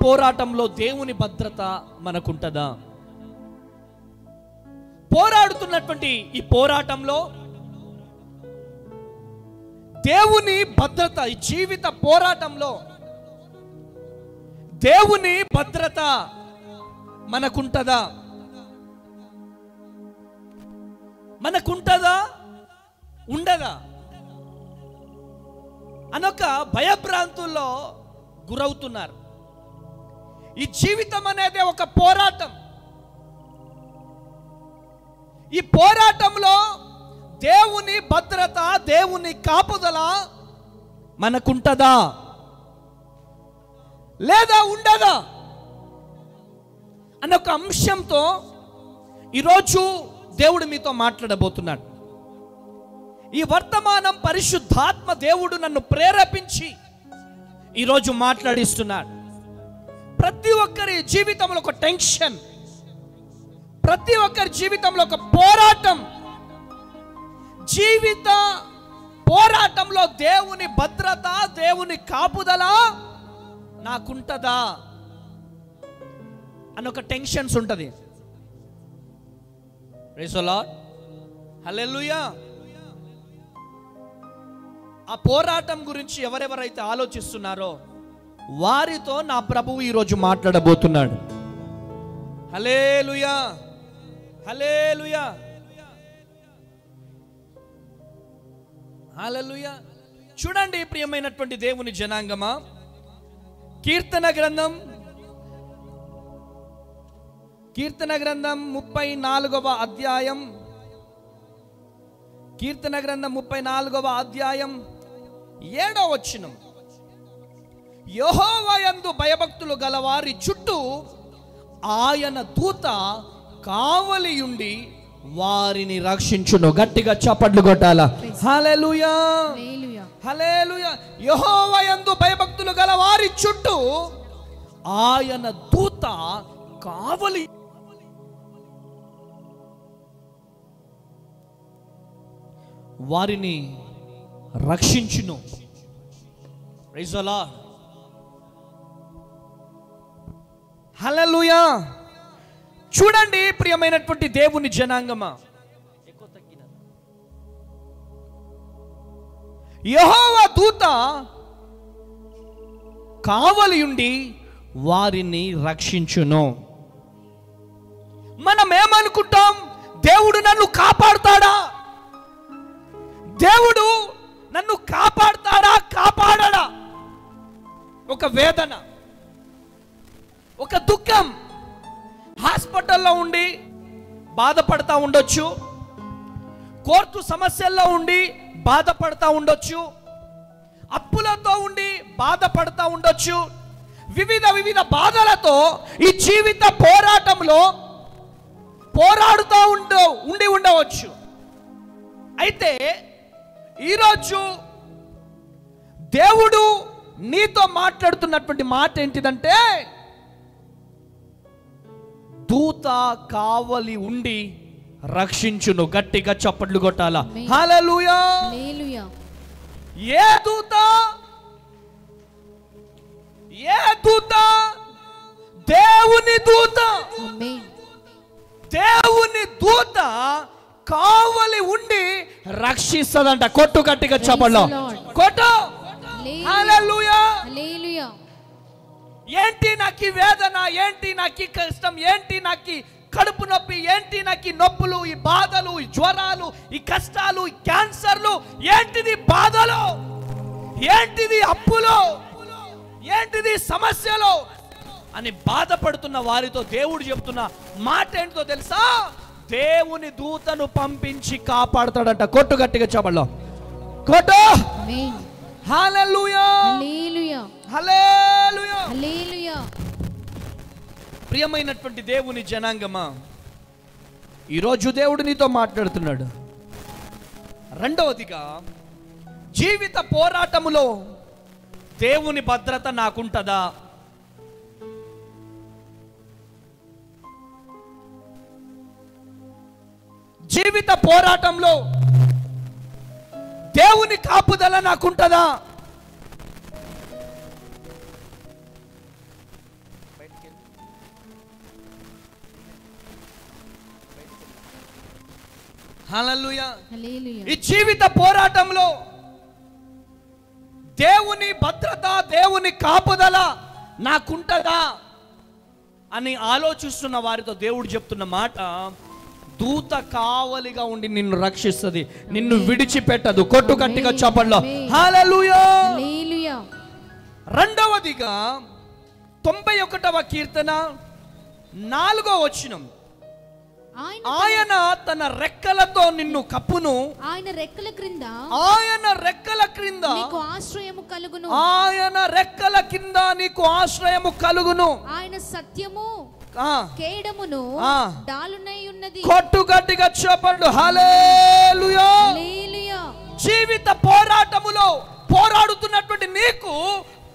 పోరాటంలో దేవుని భద్రత మనకుంటదా? పోరాడుతున్నటువంటి ఈ పోరాటంలో దేవుని భద్రత, ఈ జీవిత పోరాటంలో దేవుని భద్రత మనకుంటదా? మనకుంటదా ఉండదా అనొక భయభ్రాంతుల్లో గురవుతున్నారు. ఈ జీవితం అనేది ఒక పోరాటం. ఈ పోరాటంలో దేవుని భద్రత, దేవుని కాపుదల మనకుంటదా లేదా ఉండదా అన్నొక అంశంతో ఈరోజు దేవుడు మీతో మాట్లాడబోతున్నాడు. ఈ వర్తమానం పరిశుద్ధాత్మ దేవుడు నన్ను ప్రేరేపించి ఈరోజు మాట్లాడిస్తున్నాడు. ప్రతి ఒక్కరి జీవితంలో ఒక టెన్షన్, ప్రతి ఒక్కరి జీవితంలో ఒక పోరాటం. జీవిత పోరాటంలో దేవుని భద్రత, దేవుని కాపుదల నాకుంటదా అన్నొక టెన్షన్స్ ఉంటుంది. ప్రైజ్ ది లార్డ్, హల్లెలూయా. ఆ పోరాటం గురించి ఎవరెవరైతే ఆలోచిస్తున్నారో వారితో నా ప్రభువు ఈరోజు మాట్లాడబోతున్నాడు. హల్లెలూయా, హల్లెలూయా, హల్లెలూయా. చూడండి ప్రియమైనటువంటి దేవుని జనాంగమా, కీర్తన గ్రంథం 34వ అధ్యాయం, కీర్తన గ్రంథం 34వ అధ్యాయం 7వ వచనం. యెహోవా యందు భయభక్తులు గలవారి చుట్టూ ఆయన దూత కావలియుండి వారిని రక్షించును. గట్టిగా చప్పట్లు కొట్టాలా? హల్లెలూయా, హల్లెలూయా. యెహోవా యందు భయభక్తులు గలవారి చుట్టూ ఆయన దూత కావలి వారిని రక్షించును. ప్రైజ్ ది లార్డ్, హల్లెలూయా. చూడండి ప్రియమైనటువంటి దేవుని జనాంగమా, యెహోవా దూత కావలియుండి వారిని రక్షించును. మనం ఏమనుకుంటాం? దేవుడు నన్ను కాపాడుతాడా? దేవుడు నన్ను కాపాడుతాడా, కాపాడడా? ఒక వేదన, ఒక దుఃఖం, హాస్పిటల్లో ఉండి బాధపడతా ఉండొచ్చు, కోర్టు సమస్యల్లో ఉండి బాధపడతా ఉండొచ్చు, అప్పులతో ఉండి బాధపడతా ఉండొచ్చు, వివిధ బాధలతో ఈ జీవిత పోరాటంలో పోరాడుతూ ఉండవచ్చు. అయితే ఈరోజు దేవుడు నీతో మాట్లాడుతున్నటువంటి మాట ఏంటిదంటే, దూత కావలి ఉండి రక్షించును. గట్టిగా చప్పట్లు కొట్టాలా? హల్లెలూయా. ఏ దూత? ఏ దూత? దేవుని దూత. దేవుని దూత కావలి ఉండి రక్షిస్తదంట. కొట్టు, గట్టిగా చప్పట్లు కొట్టు. హల్లెలూయా. ఏంటి నాకు ఈ వేదన, ఏంటి నాకు ఈ కష్టం, ఏంటి నాకు కడుపు నొప్పి, ఏంటి నాకు ఈ నొప్పులు, ఈ బాధలు, ఈ జ్వరాలు, ఈ కష్టాలు, ఈ క్యాన్సర్లు, ఏంటిది బాధలు, ఏంటిది అప్పులు, ఏంటిది సమస్యలు అని బాధపడుతున్న వారితో దేవుడు చెప్తున్న మాట ఏంటో తెలుసా? దేవుని దూతను పంపించి కాపాడుతాడంట. కొట్టు, గట్టిగా చెప్పలో కొట్టు. హల్లెలూయా, హల్లెలూయా, హల్లెలూయా. ప్రియమైనటువంటి దేవుని జనాంగమా, ఈరోజు దేవుడు నీతో మాట్లాడుతున్నాడు. రెండవదిగా, జీవిత పోరాటములో దేవుని భద్రత నాకుంటదా? జీవిత పోరాటంలో దేవుని కాపుదల నాకుంటదా? హల్లెలూయా. ఈ జీవిత పోరాటంలో దేవుని భద్రత, దేవుని కాపుదల నాకుంటదా అని ఆలోచిస్తున్న వారితో దేవుడు చెప్తున్న మాట, దూత కావలిగా ఉండి నిన్ను రక్షిస్తుంది, నిన్ను విడిచిపెట్టదు. కొట్టు గట్టిగా చప్పట్లో హల్లెలూయా. రెండవదిగా 91వ కీర్తన 4వ వచనం, ఆయన తన రెక్కలతో నిన్ను కప్పును, ఆయన రెక్కల క్రింద నీకు ఆశ్రయము కలుగును, ఆయన రెక్కల కింద నీకు ఆశ్రయము కలుగును. ఆయన సత్యము కేడమును డాలునై ఉన్నది. కొట్టు గట్టిగా చెప్పండి హల్లెలూయా. జీవిత పోరాటములో పోరాడుతున్నటువంటి నీకు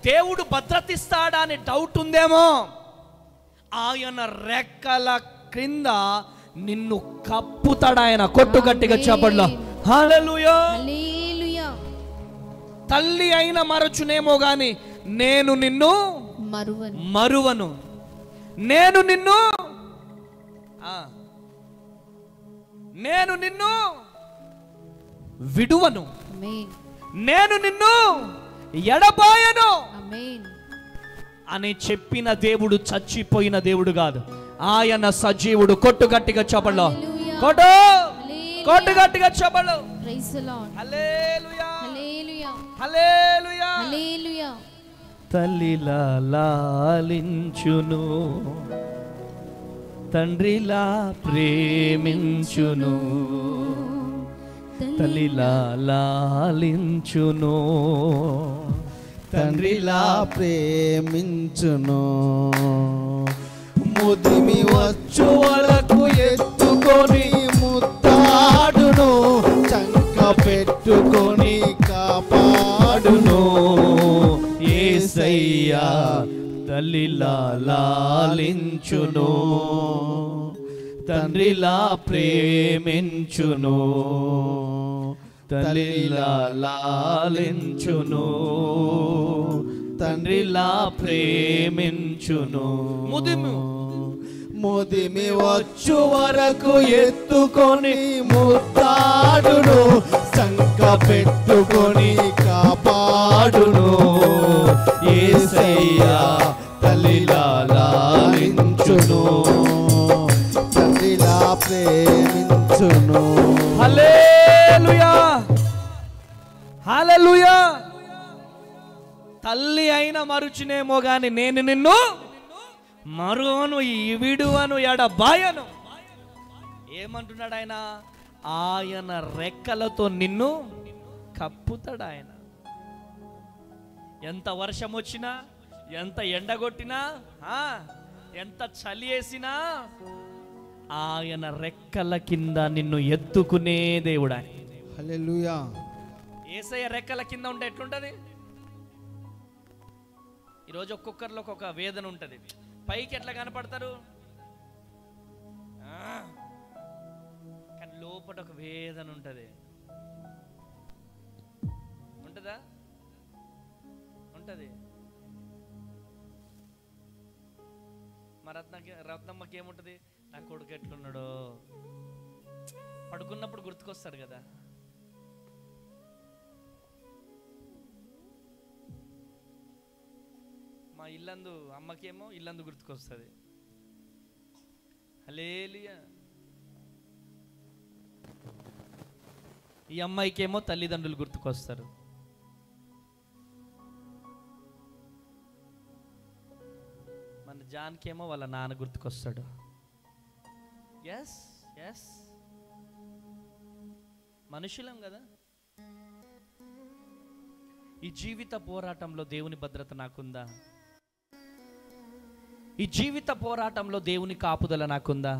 దేవుడు భద్రతిస్తాడా అని డౌట్ ఉందేమో. ఆయన రెక్కల క్రింద నిన్ను కప్పుతాడు ఆయన. కొట్టు గట్టిగా చెప్పండి హల్లెలూయా. తల్లి అయిన మరచునేమో గాని నేను నిన్ను మరువను, నేను నిన్ను విడువను, నేను నిన్ను ఎడబాయను అని చెప్పిన దేవుడు చచ్చిపోయిన దేవుడు కాదు, ఆయన సజీవుడు. కొట్టు గట్టిగా చెప్పండి, కొట్టు గట్టిగా చెప్పండి హల్లెలూయా, హల్లెలూయా, హల్లెలూయా. తల్లిలా లాలించును, తండ్రిలా ప్రేమించును, తల్లిలా లాలించును, తండ్రిలా ప్రేమించును. ముదిమి వచ్చు వరకు ఎత్తుకొని ముద్దాడును, చంక పెట్టుకొని కాపాడును. యేసయ్యా తల్లిలా లాలించును, తండ్రిలా ప్రేమించును, తల్లిలా లాలించును, తండ్రిలా ప్రేమించును. ముదిమి వచ్చు వరకు ఎత్తుకొని ముద్దాడును, సంక పెట్టుకొని కాపాడును. యేసయ్యా తల్లిలా లాలించును, తండ్రిలా ప్రేమించును. హల్లెలూయా, హల్లెలూయా. తల్లి అయిన మరుచునేమో గాని నేను నిన్ను మరువను, విడువను, ఎడబాయను. ఏమంటున్నాడు ఆయన? ఆయన రెక్కలతో నిన్ను కప్పుతాడు ఆయన. ఎంత వర్షం వచ్చినా, ఎంత ఎండగొట్టినా, ఎంత చలి వేసినా ఆయన రెక్కల కింద నిన్ను ఎత్తుకునే దేవుడు ఆయన. హల్లెలూయా. యేసయ్య రెక్కల కింద ఉంటే ఎట్లుంటది? ఈరోజు ఒక్కొక్కరిలో ఒక్కొక్క వేదన ఉంటుంది. పైకి ఎట్లా కనపడతారు, కానీ లోపల ఒక వేదన ఉంటుంది. ఉంటుందా? ఉంటుంది. మా రత్నమ్మకి ఏముంటుంది? నా కొడుకు ఎట్లున్నాడో పడుకున్నప్పుడు గుర్తుకొస్తాడు కదా. మా ఇల్లందు అమ్మకేమో ఇల్లందు గుర్తుకొస్తుంది. హల్లెలూయా. ఈ అమ్మాయికేమో తల్లిదండ్రులు గుర్తుకొస్తారు. మన జాన్కేమో వాళ్ళ నాన్న గుర్తుకొస్తాడు. ఎస్ ఎస్, మనుషులం కదా. ఈ జీవిత పోరాటంలో దేవుని భద్రత నాకుందా? ఈ జీవిత పోరాటంలో దేవుని కాపుదల నాకుందా?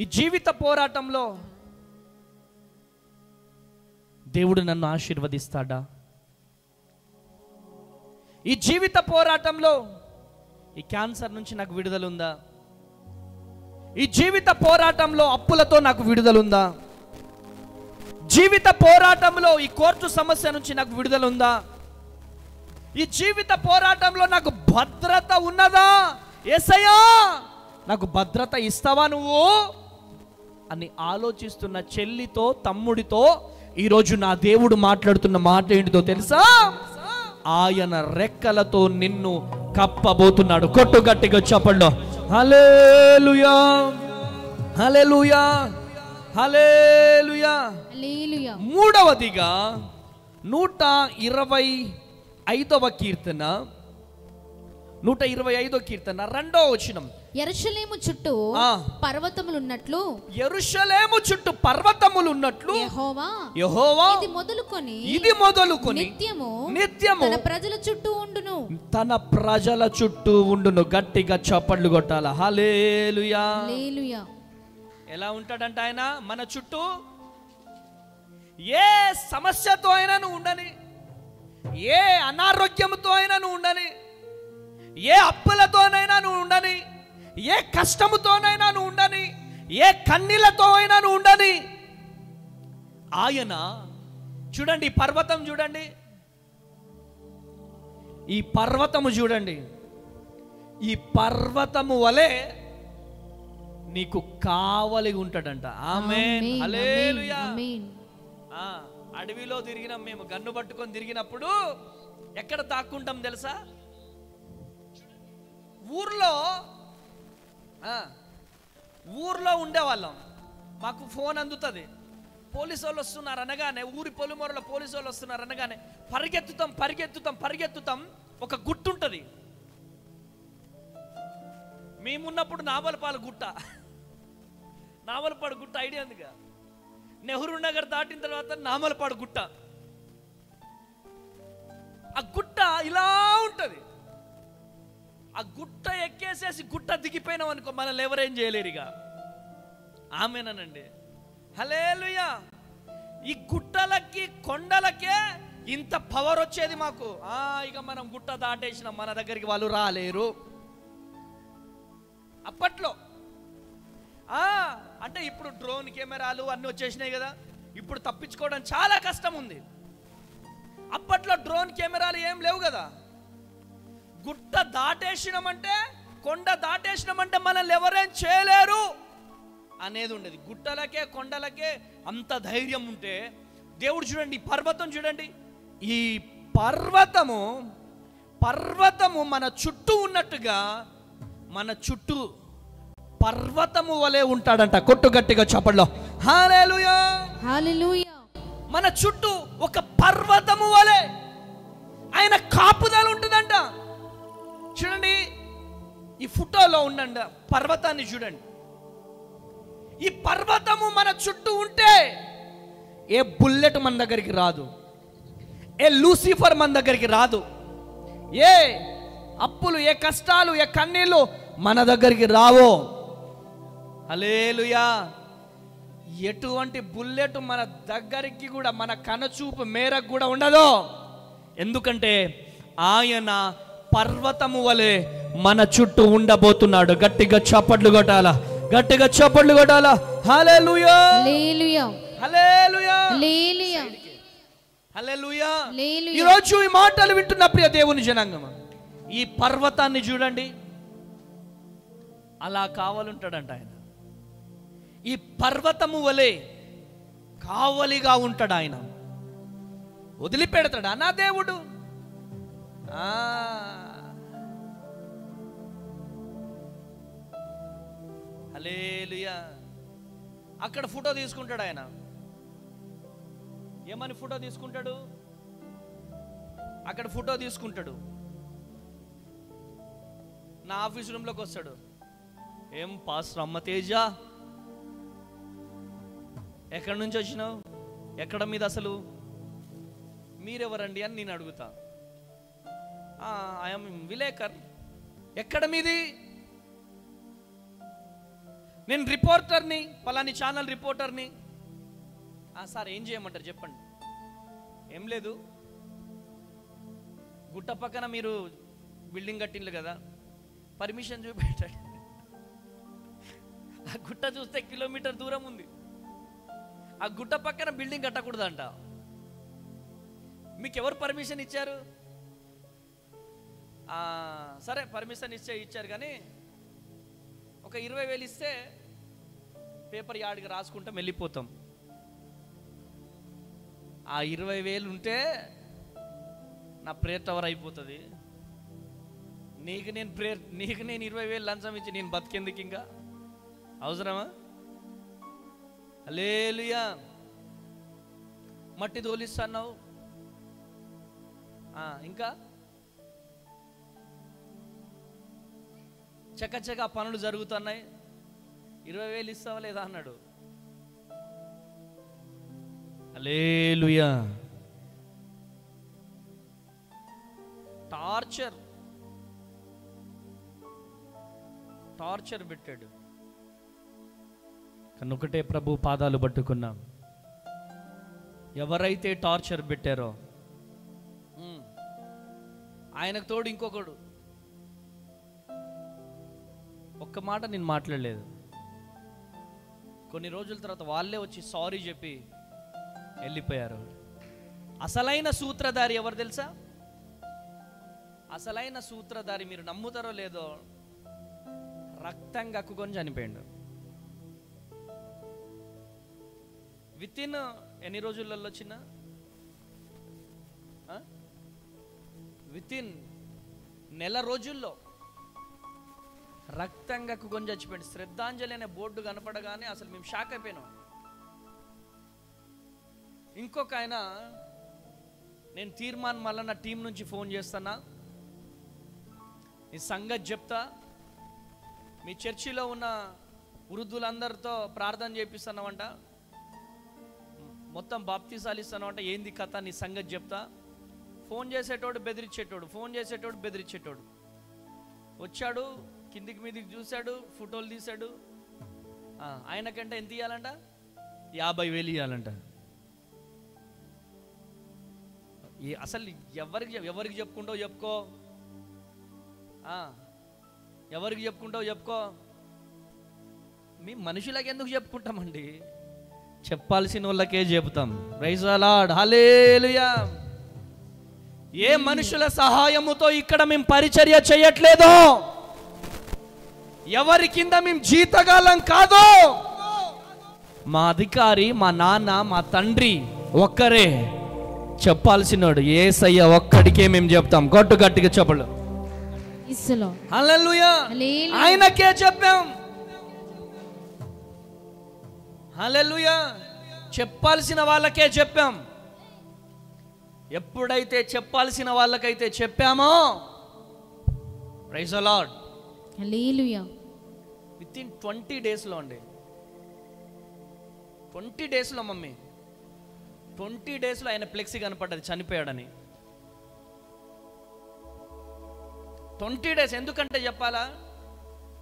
ఈ జీవిత పోరాటంలో దేవుడు నన్ను ఆశీర్వదిస్తాడా? ఈ జీవిత పోరాటంలో ఈ క్యాన్సర్ నుంచి నాకు విడుదల ఉందా? ఈ జీవిత పోరాటంలో అప్పులతో నాకు విడుదల ఉందా? జీవిత పోరాటంలో ఈ కోర్టు సమస్య నుంచి నాకు విడుదల ఉందా? ఈ జీవిత పోరాటంలో నాకు భద్రత ఉన్నదా? యేసయ్యా నాకు భద్రత ఇస్తావా నువ్వు అని ఆలోచిస్తున్న చెల్లితో, తమ్ముడితో ఈరోజు నా దేవుడు మాట్లాడుతున్న మాట ఏంటిదో తెలుసా? ఆయన రెక్కలతో నిన్ను కప్పబోతున్నాడు. కొట్టు గట్టిగా చప్పట్లో హల్లెలూయా, హల్లెలూయా, హల్లెలూయా. మూడవదిగా 125వ కీర్తన, 125వ కీర్తన 2వ వచనం. యెరూషలేము చుట్టూ పర్వతములున్నట్లు, యెరూషలేము చుట్టూ పర్వతములున్నట్లు యెహోవా ఇది మొదలుకొని నిత్యము తన ప్రజల చుట్టూ ఉండును, తన ప్రజల చుట్టూ ఉండును. గట్టిగా చప్పట్లు కొట్టాల. హల్లెలూయా, హల్లెలూయా. ఎలా ఉంటాడంట ఆయన మన చుట్టూ? ఏ సమస్యతో అయినా నువ్వు ఉండని, ఏ అనారోగ్యంతో అయినా నువ్వు ఉండని, ఏ అప్పులతోనైనా నువ్వు ఉండని, ఏ కష్టముతోనైనా నువ్వు ఉండని, ఏ కన్నీళ్లతో అయినా నువ్వు ఉండని, ఆయన చూడండి, ఈ పర్వతం చూడండి, ఈ పర్వతము చూడండి, ఈ పర్వతము వలె నీకు కావలి ఉంటాడంట. ఆమేన్, హల్లెలూయా. అడవిలో తిరిగినాం మేము, గన్ను పట్టుకొని తిరిగినప్పుడు ఎక్కడ తాక్కుంటాం తెలుసా? ఊర్లో ఉండేవాళ్ళం. మాకు ఫోన్ అందుతుంది, పోలీసు వాళ్ళు వస్తున్నారు అనగానే, ఊరి పొలిమొరలో పోలీసు వాళ్ళు వస్తున్నారు అనగానే పరిగెత్తుతాం. ఒక గుట్టు ఉంటుంది. మేమున్నప్పుడు నావలపాడు గుట్ట ఐడియా ఉందిగా? నెహ్రూ నగర్ దాటిన తర్వాత నామలపాడు గుట్ట. ఆ గుట్ట ఇలా ఉంటది. ఆ గుట్ట ఎక్కేసేసి గుట్ట దిగిపోయినాం అనుకో, మనల్ని ఎవరేం చేయలేరుగా. ఆమేనండి, హల్లెలూయా. ఈ గుట్టలకి కొండలకే ఇంత పవర్ వచ్చేది మాకు. ఇక మనం గుట్ట దాటేసినాం, మన దగ్గరికి వాళ్ళు రాలేరు. అప్పట్లో అంటే ఇప్పుడు డ్రోన్ కెమెరాలు అన్నీ వచ్చేసినాయి కదా, ఇప్పుడు తప్పించుకోవడం చాలా కష్టం ఉంది. అప్పట్లో డ్రోన్ కెమెరాలు ఏం లేవు కదా. గుట్ట దాటేసినామంటే, కొండ దాటేసినామంటే మనల్ని ఎవరేం చేయలేరు అనేది ఉండేది. గుట్టలకే కొండలకే అంత ధైర్యం ఉంటే, దేవుడు చూడండి, ఈ పర్వతం చూడండి, ఈ పర్వతము మన చుట్టూ ఉన్నట్టుగా మన చుట్టూ పర్వతము వలె ఉంటాడంట. కొట్టు గట్టిగా చప్పట్లో హల్లెలూయా, హల్లెలూయా. మన చుట్టూ ఒక పర్వతము వలె ఆయన కాపుదల ఉంటుందంట. చూడండి, ఈ ఫోటోలో ఉండండి, పర్వతాన్ని చూడండి. ఈ పర్వతము మన చుట్టూ ఉంటే ఏ బుల్లెట్ మన దగ్గరికి రాదు, ఏ లూసిఫర్ మన దగ్గరికి రాదు, ఏ అప్పులు, ఏ కష్టాలు, ఏ కన్నీళ్ళు మన దగ్గరికి రావో. హల్లెలూయా. ఎటువంటి బుల్లెట్ మన దగ్గరికి కూడా, మన కనుచూపు మేరకు కూడా ఉండదు. ఎందుకంటే ఆయన పర్వతము వలె మన చుట్టూ ఉండబోతున్నాడు. గట్టిగా చప్పట్లు కొట్టాలా, గట్టిగా చప్పట్లు కొట్టాలా. హల్లెలూయా, హల్లెలూయా, హల్లెలూయా, హల్లెలూయా, హల్లెలూయా. హల్లెలూయా. ఈ రోజు ఈ మాటలు వింటున్న ప్రియ దేవుని జనాంగం, ఈ పర్వతాన్ని చూడండి, అలా కావాలంటాడంట ఆయన. ఈ పర్వతము వలె కావలిగా ఉంటాడు ఆయన. వదిలిపెడతాడా నా దేవుడు? హల్లెలూయా. అక్కడ ఫోటో తీసుకుంటాడు ఆయన. ఏమని ఫోటో తీసుకుంటాడు? అక్కడ ఫోటో తీసుకుంటాడు. నా ఆఫీస్ రూమ్లోకి వస్తాడు. ఏం పాస్టర్ అమ్మ తేజ, ఎక్కడి నుంచి వచ్చినావు, ఎక్కడ మీద అసలు, మీరెవరండి అని నేను అడుగుతా. ఐఎమ్ విలేకర్. ఎక్కడ మీది? నేను రిపోర్టర్ని, పలాని ఛానల్ రిపోర్టర్ని. సార్ ఏం చేయమంటారు చెప్పండి. ఏం లేదు, గుట్ట పక్కన మీరు బిల్డింగ్ కట్టిండ్రు కదా, పర్మిషన్ చూపెట్టాడు. ఆ గుట్ట చూస్తే కిలోమీటర్ దూరం ఉంది. ఆ గుట్ట పక్కన బిల్డింగ్ కట్టకూడదంట. మీకు ఎవరు పర్మిషన్ ఇచ్చారు? సరే పర్మిషన్ ఇచ్చారు, కానీ ఒక 20,000 ఇస్తే పేపర్ యాడ్కి రాసుకుంటాం, వెళ్ళిపోతాం. ఆ 20,000 ఉంటే నా ప్రేయర్ టవర్ అయిపోతుంది. నీకు నేను 20,000 లంచం ఇచ్చి నేను బతికేందుకు ఇంకా అవసరమా? హల్లెలూయా. మట్టి తోలిస్తున్నావు, ఇంకా చకచక పనులు జరుగుతున్నాయి, 20,000 ఇస్తావా లేదా అన్నాడు. హల్లెలూయా. టార్చర్ పెట్టాడు. కనుకటే ప్రభు పాదాలు పట్టుకున్నాం. ఎవరైతే టార్చర్ పెట్టారో ఆయనకు తోడు ఇంకొకడు ఒక్క మాట నేను మాట్లాడలేదు. కొన్ని రోజుల తర్వాత వాళ్ళే వచ్చి సారీ చెప్పి వెళ్ళిపోయారు. అసలైన సూత్రధారి ఎవరు తెలుసా? అసలైన సూత్రధారి మీరు నమ్ముతారో లేదో, రక్తం కక్కుకొని చనిపోయాడు. వితిన్ ఎన్ని రోజులలో చిన్న వితిన్ నెల రోజుల్లో రక్తం కక్కుకొని చచ్చిపోయాడు. శ్రద్ధాంజలి అనే బోర్డు కనపడగానే అసలు మేము షాక్ అయిపోయినాం. ఇంకొక ఆయన, నేను తీర్మాన్ మళ్ళీ నా టీం నుంచి ఫోన్ చేస్తున్నా, నీ సంగతి చెప్తా, మీ చర్చిలో ఉన్న వృద్ధులందరితో ప్రార్థన చేపిస్తున్నామంట, మొత్తం బాప్తీసాలు ఇస్తున్నామంట, ఏంది కథ, నీ సంగతి చెప్తా. ఫోన్ చేసేటోడు బెదిరించేటోడు, ఫోన్ చేసేటోడు బెదిరించేటోడు. వచ్చాడు, కిందికి మీదికి చూశాడు, ఫోటోలు తీశాడు. ఆయనకంటే ఎంత ఇవ్వాలంట? 50,000 ఇవ్వాలంట. అసలు ఎవరికి చెప్పుకుంటావు చెప్పుకో, ఎవరికి చెప్పుకుంటావు చెప్పుకో. మీ మనుషులకి ఎందుకు చెప్పుకుంటామండి? చెప్పాల్సిన వాళ్ళకే చెబుతాం. Praise the Lord. హల్లెలూయా. ఏ మనుషుల సహాయముతో ఇక్కడ మేము పరిచర్య చేయట్లేదు, ఎవరి కింద మేము జీతగాలం కాదు. మా అధికారి, మా నాన్న, మా తండ్రి ఒక్కరే. చెప్పాల్సినోడు యేసయ్య ఒక్కడికే మేము చెప్తాం. గట్టిగా చెప్పలు. హల్లెలూయా. ఆయనకే చెప్పాం. హల్లెలూయా. చెప్పాల్సిన వాళ్ళకే చెప్పాం. ఎప్పుడైతే చెప్పాల్సిన వాళ్ళకైతే చెప్పామో, praise the Lord, hallelujah, within 20 డేస్లో అండి, 20 డేస్లో మమ్మీ, 20 డేస్లో ఆయన ఫ్లెక్సీ కనపడ్డది చనిపోయాడని. 20 డేస్. ఎందుకంటే చెప్పాలా,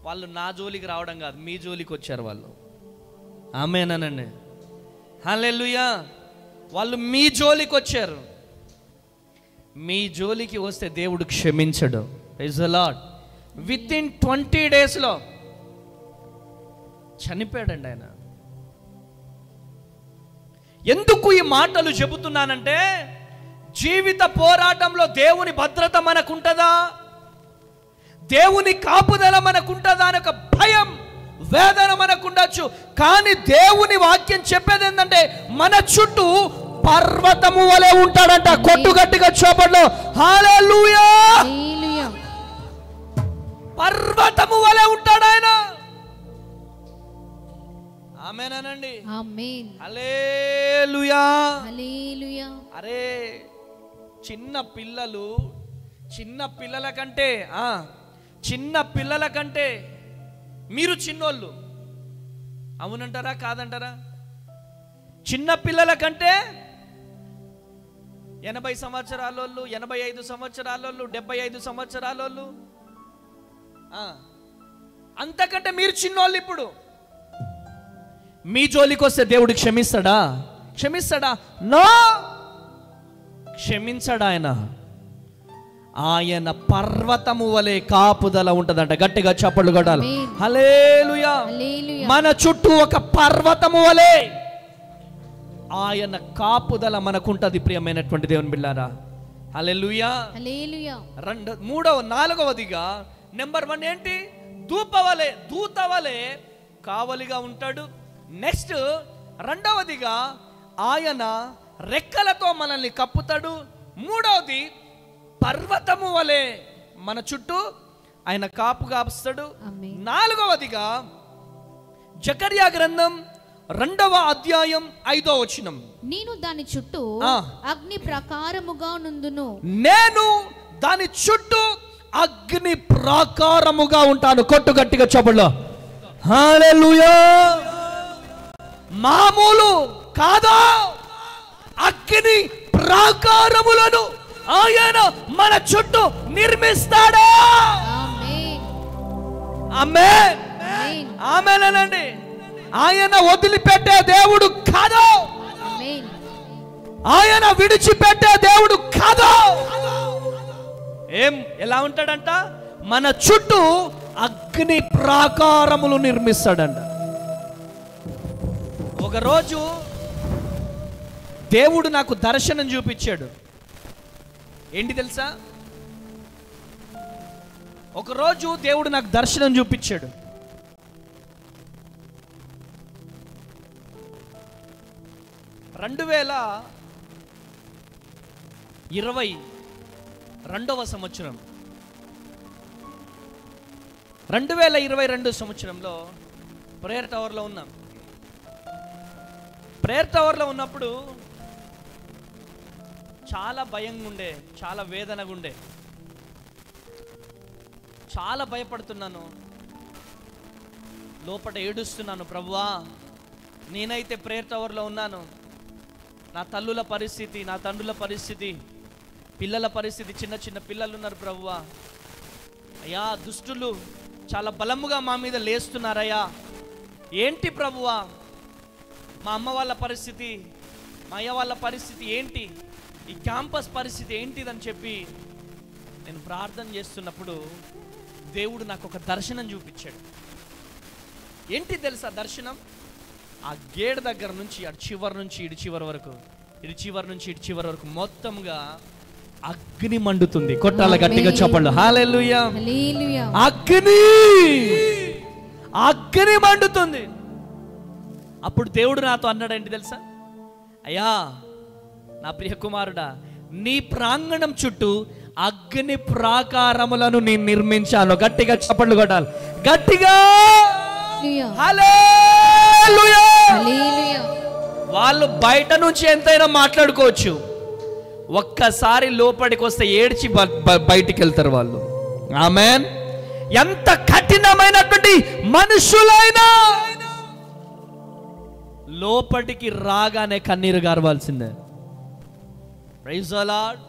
వాళ్ళు నా జోలికి రావడం కాదు, మీ జోలికి వచ్చారు వాళ్ళు. ఆమేనండి. హల్లెలూయా. వాళ్ళు మీ జోలికి వచ్చారు. మీ జోలికి వస్తే దేవుడు క్షమించడు. Praise the Lord. Within 20 డేస్లో చనిపోయాడండి ఆయన. ఎందుకు ఈ మాటలు చెబుతున్నానంటే, జీవిత పోరాటంలో దేవుని భద్రత మనకుంటుందా, దేవుని కాపుదల మనకుంటుందా అని ఒక భయం, వేదన మనకుండొచ్చు. కానీ దేవుని వాక్యం చెప్పేది ఏంటంటే, మన చుట్టూ పర్వతము వలె ఉంటాడంట. గట్టిగా చోపట్లో హల్లెలూయా. పర్వతము వలె ఉంటాడు ఆయన. ఆమేనండి. ఆమేన్. హల్లెలూయా. హల్లెలూయా. అరే, చిన్న పిల్లల కంటే మీరు చిన్నోళ్ళు. అవునంటారా కాదంటారా? చిన్న పిల్లల కంటే 80 సంవత్సరాలోళ్ళు, 85 సంవత్సరాలోళ్ళు, 75 సంవత్సరాలోళ్ళు, అంతకంటే మీరు చిన్నోళ్ళు. ఇప్పుడు మీ జోలికి వస్తే దేవుడు క్షమిస్తాడా? నో, క్షమించడు ఆయన. ఆయన పర్వతము వలె కాపుదల ఉంటదంట. గట్టిగా చప్పట్లు కొట్టాలి. హల్లెలూయా. మన చుట్టూ ఒక పర్వతము వలె ఆయన కాపుదల మనకుంటది. ప్రియమైనటువంటి దేవుని బిడ్డలారా, హల్లెలూయా. నాలుగవదిగా నెంబర్ 1 ఏంటి? దూత వలె కావలిగా ఉంటాడు. నెక్స్ట్ రెండవదిగా ఆయన రెక్కలతో మనల్ని కప్పుతాడు. మూడవది పర్వతము వలె మన చుట్టూ ఆయన కాపు కాపుస్తాడు. నాలుగవదిగా జకర్యా గ్రంథం 2వ అధ్యాయం 5వ వచనం, నేను దాని చుట్టూ అగ్ని ప్రాకారముగా నుందును. నేను దాని చుట్టూ అగ్ని ప్రాకారముగా ఉంటాను. కొట్టు గట్టిగా చప్పట్లు. హల్లెలూయా. మామూలు కాదా, అగ్ని ప్రాకారములను ఆయన మన చుట్టూ నిర్మిస్తాడు. ఆమేన్ ఆమేన్ అనండి. ఆయన వదిలిపెట్టే దేవుడు కాదు, ఆయన విడిచిపెట్టే దేవుడు కాదు. ఎలా ఉంటాడంట? మన చుట్టూ అగ్ని ప్రాకారములు నిర్మిస్తాడంట. ఒకరోజు దేవుడు నాకు దర్శనం చూపించాడు. ఏంటి తెలుసా? ఒకరోజు దేవుడు నాకు దర్శనం చూపించాడు. సంవత్సరం 2022 సంవత్సరంలో ప్రేయర్ టవర్లో ఉన్నాం. ప్రేయర్ టవర్లో ఉన్నప్పుడు చాలా భయంగా ఉండే, చాలా వేదనగా ఉండే, చాలా భయపడుతున్నాను, లోపల ఏడుస్తున్నాను. ప్రభువా, నేనైతే ప్రేయర్ టవర్లో ఉన్నాను, నా తల్లుల పరిస్థితి, నా తండ్రుల పరిస్థితి, పిల్లల పరిస్థితి, చిన్న చిన్న పిల్లలు ఉన్నారు ప్రభువా. అయ్యా, దుష్టులు చాలా బలముగా మా మీద లేస్తున్నారయ్యా. ఏంటి ప్రభువా మా అమ్మ వాళ్ళ పరిస్థితి, మా అయ్య వాళ్ళ పరిస్థితి ఏంటి, ఈ క్యాంపస్ పరిస్థితి ఏంటిదని చెప్పి నేను ప్రార్థన చేస్తున్నప్పుడు దేవుడు నాకు ఒక దర్శనం చూపించాడు. ఏంటి తెలుసా దర్శనం? ఆ గేట్ దగ్గర నుంచి అటు చివరి నుంచి ఇటు చివరి వరకు, ఇటు చివరి నుంచి ఇటు చివరి వరకు మొత్తంగా అగ్ని మండుతుంది. కొట్టాల గట్టిగా చప్పట్లు. హల్లెలూయా. అగ్ని అగ్ని మండుతుంది. అప్పుడు దేవుడు నాతో అన్నాడు ఏంటి తెలుసా? అయ్యా నా ప్రియ కుమారుడా, నీ ప్రాంగణం చుట్టూ అగ్ని ప్రాకారములను నేను నిర్మించాను. గట్టిగా చప్పట్లు కొట్టాలి, గట్టిగా. హల్లెలూయా. వాళ్ళు బయట నుంచి ఎంతైనా మాట్లాడుకోవచ్చు, ఒక్కసారి లోపలికి వస్తే ఏడ్చి బయటికి వెళ్తారు వాళ్ళు. ఆమేన్. ఎంత కఠినమైనటువంటి మనుషులైనా లోపలికి రాగానే కన్నీరు గారవాల్సిందే. Praise the Lord.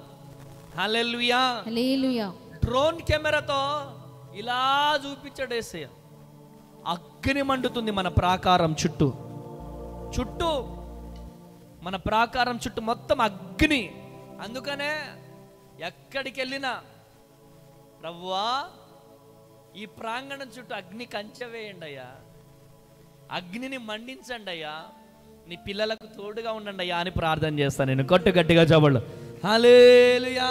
Hallelujah. Hallelujah. Drone కెమెరాతో ఇలా చూపించాడు యేసయ్య. అగ్ని మండుతుంది మన ప్రాకారం చుట్టూ, చుట్టూ మన ప్రాకారం చుట్టూ మొత్తం అగ్ని. అందుకనే ఎక్కడికి వెళ్ళినా ప్రభువా ఈ ప్రాంగణం చుట్టూ అగ్ని కంచె వేయండి అయ్యా, అగ్నిని మండించండి అయ్యా, నీ పిల్లలకు తోడుగా ఉండండి అయ్యా అని ప్రార్థన చేస్తాను నేను. కొట్టు గట్టిగా చప్పట్లు. హల్లెలూయా.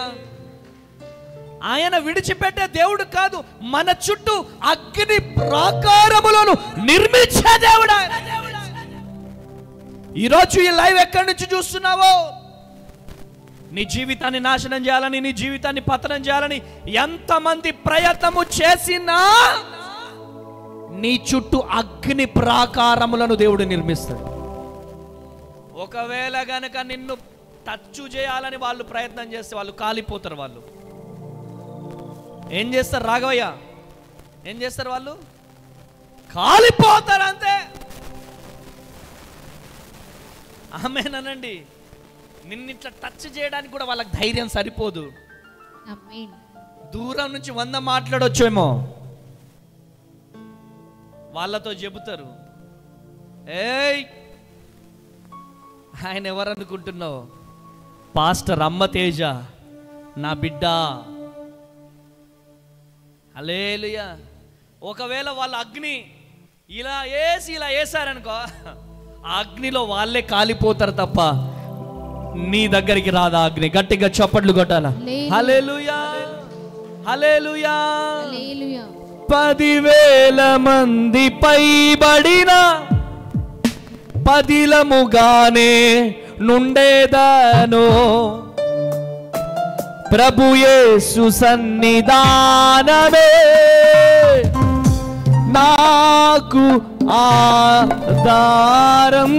ఆయన విడిచిపెట్టే దేవుడు కాదు, మన చుట్టూ అగ్ని ప్రాకారములను నిర్మించే దేవుడు ఆయన. ఈరోజు ఈ లైవ్ ఎక్కడి నుంచి చూస్తున్నావో, నీ జీవితాన్ని నాశనం చేయాలని, నీ జీవితాన్ని పతనం చేయాలని ఎంతమంది ప్రయత్నము చేసినా నీ చుట్టూ అగ్ని ప్రాకారములను దేవుడు నిర్మిస్తాడు. ఒకవేళ గనక నిన్ను టచ్ చేయాలని వాళ్ళు ప్రయత్నం చేస్తే వాళ్ళు కాలిపోతారు. వాళ్ళు ఏం చేస్తారు రాఘవయ్య? ఏం చేస్తారు? వాళ్ళు కాలిపోతారు అంతే. ఆమేనండి. నిన్నిట్లా టచ్ చేయడానికి కూడా వాళ్ళకి ధైర్యం సరిపోదు. దూరం నుంచి 100 మాట్లాడొచ్చేమో, వాళ్ళతో చెబుతారు, ఏయ్ ఆయన ఎవరనుకుంటున్నావు? పాస్టర్ అమ్మ తేజ, నా బిడ్డ. హల్లెలూయా. ఒకవేళ వాళ్ళ అగ్ని ఇలా వేసారనుకో, ఆ అగ్నిలో వాళ్ళే కాలిపోతారు తప్ప నీ దగ్గరికి రాదా అగ్ని. గట్టిగా చప్పట్లు కొట్టాలా. హల్లెలూయా. హల్లెలూయా. 10,000 మంది పైబడిన పదిలముగానే నుండేదను ప్రభు యేసు సన్నిధానమే నాకు ఆధారం.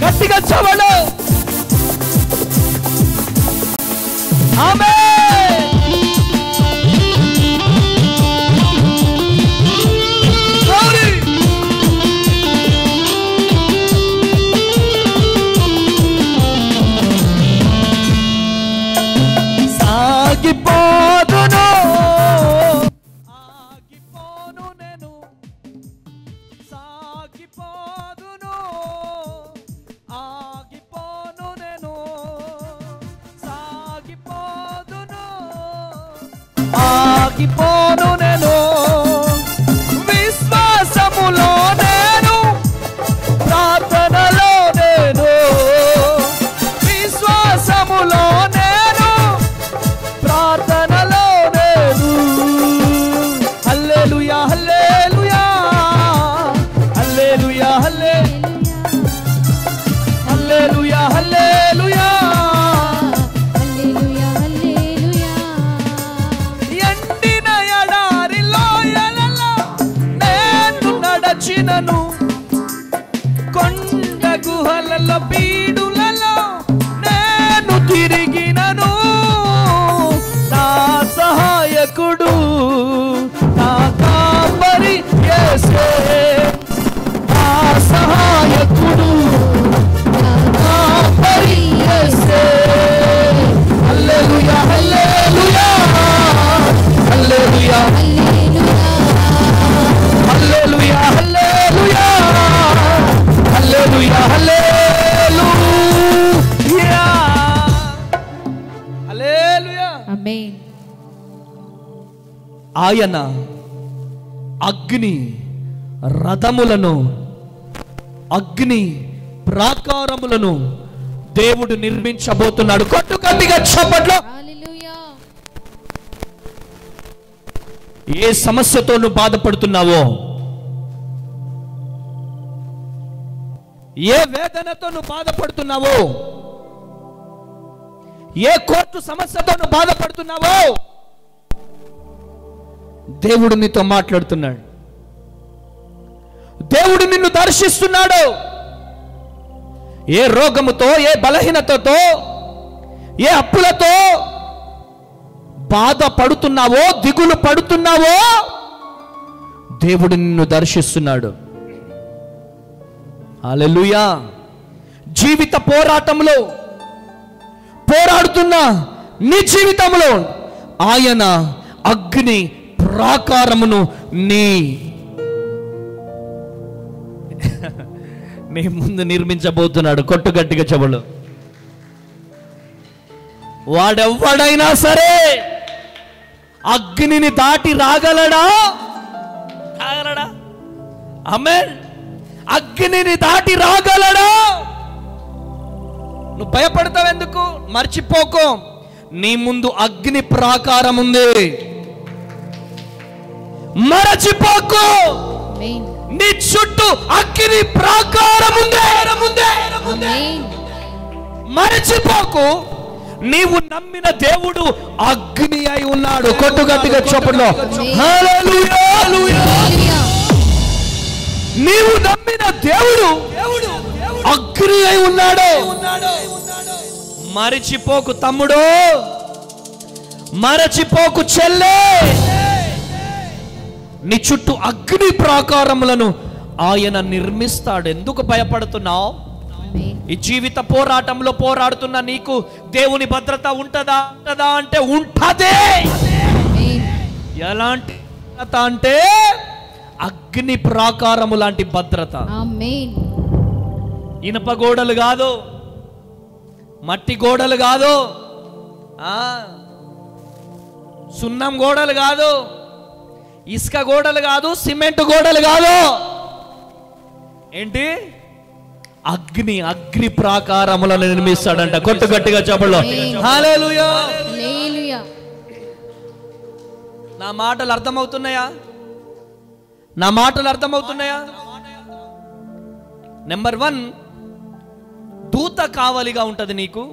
గట్టిగా చవడు. ఆమేన్. సాగిపోదును ఆగిపోను నేను సాగిపోదును ఆగిపోను నేను సాగిపోదును ఆగిపోను నేను విశ్వాసములో నేను ప్రార్థనలో నేను విశ్వాసములో నేను ప్రార్థనలో నేను. హల్లెలూయా హల్లెలూయా హల్లెలూయా హల్లెలూయా హల్లెలూయా ఎండిన ఎడారి లోయలలో నేను నడచినను కొండ గుహలలో బీడులలో నేను తిరిగినను నా సహాయకుడు నా కాపరి యేసే నా సహాయకుడు నా కాపరి యేసే. హల్లెలూయా హల్లెలూయా హల్లెలూయా హల్లెలూయా హల్లెలూయా హల్లెలూయా హల్లెలూయా హల్లెలూయా. ఆమేన్. ఆయన అగ్ని రథములను అగ్ని ప్రాకారములను దేవుడు నిర్మించబోతున్నాడు. కొట్టు గట్టిగా చప్పట్లు. హల్లెలూయా. ఏ సమస్యతో నువ్వు బాధపడుతున్నావో, ఏ వేదనతో నువ్వు బాధపడుతున్నావో, ఏ కోర్టు సమస్యతో నువ్వు బాధపడుతున్నావో, దేవుడు నీతో మాట్లాడుతున్నాడు. దేవుడు నిన్ను దర్శిస్తున్నాడు. ఏ రోగముతో, ఏ బలహీనతతో, ఏ అప్పులతో బాధపడుతున్నావో, దిగులు పడుతున్నావో, దేవుడు నిన్ను దర్శిస్తున్నాడు. హల్లెలూయా. జీవిత పోరాటంలో పోరాడుతున్న నీ జీవితంలో ఆయన అగ్ని ప్రాకారమును నీ ముందు నిర్మించబోతున్నాడు. కొట్టు గట్టిగా చెవులు. వాడెవ్వడైనా సరే అగ్నిని దాటి రాగలడా? ఆమేన్. అగ్నిని దాటి రాగలడా? నువ్వు భయపడతావు ఎందుకు? మర్చిపోకో, నీ ముందు అగ్ని ప్రాకారం ఉంది. మరచిపోకు, నీ చుట్టూ అగ్ని ప్రాకారం ఉంది. మరచిపోకు, నీవు నమ్మిన దేవుడు అగ్ని అయి ఉన్నాడు. కొట్టు గట్టిగా చప్పట్లో. హల్లెలూయా. నీవు నమ్మిన దేవుడు అగ్ని అయి ఉన్నాడు. మరచిపోకు తమ్ముడు, మరచిపోకు చెల్లె. నీ చుట్టూ అగ్ని ప్రాకారములను ఆయన నిర్మిస్తాడు. ఎందుకు భయపడుతున్నావు? ఈ జీవిత పోరాటంలో పోరాడుతున్న నీకు దేవుని భద్రత ఉంటదా అంటే ఉంటదే. ఎలాంటి భద్రత అంటే అగ్ని ప్రాకారము లాంటి భద్రత. ఇనుప గోడలు కాదు, మట్టి గోడలు కాదు, సున్నం గోడలు కాదు, ఇసుక గోడలు కాదు, సిమెంట్ గోడలు కాదు. ఏంటి? అగ్ని ప్రాకారములను నిర్మిస్తాడంట. కొట్టు గట్టిగా చెప్పలో. హల్లెలూయా. నా మాటలు అర్థమవుతున్నాయా? నా మాటలు అర్థమవుతున్నాయా? నెంబర్ 1, దూత కావలిగా ఉంటుంది నీకు.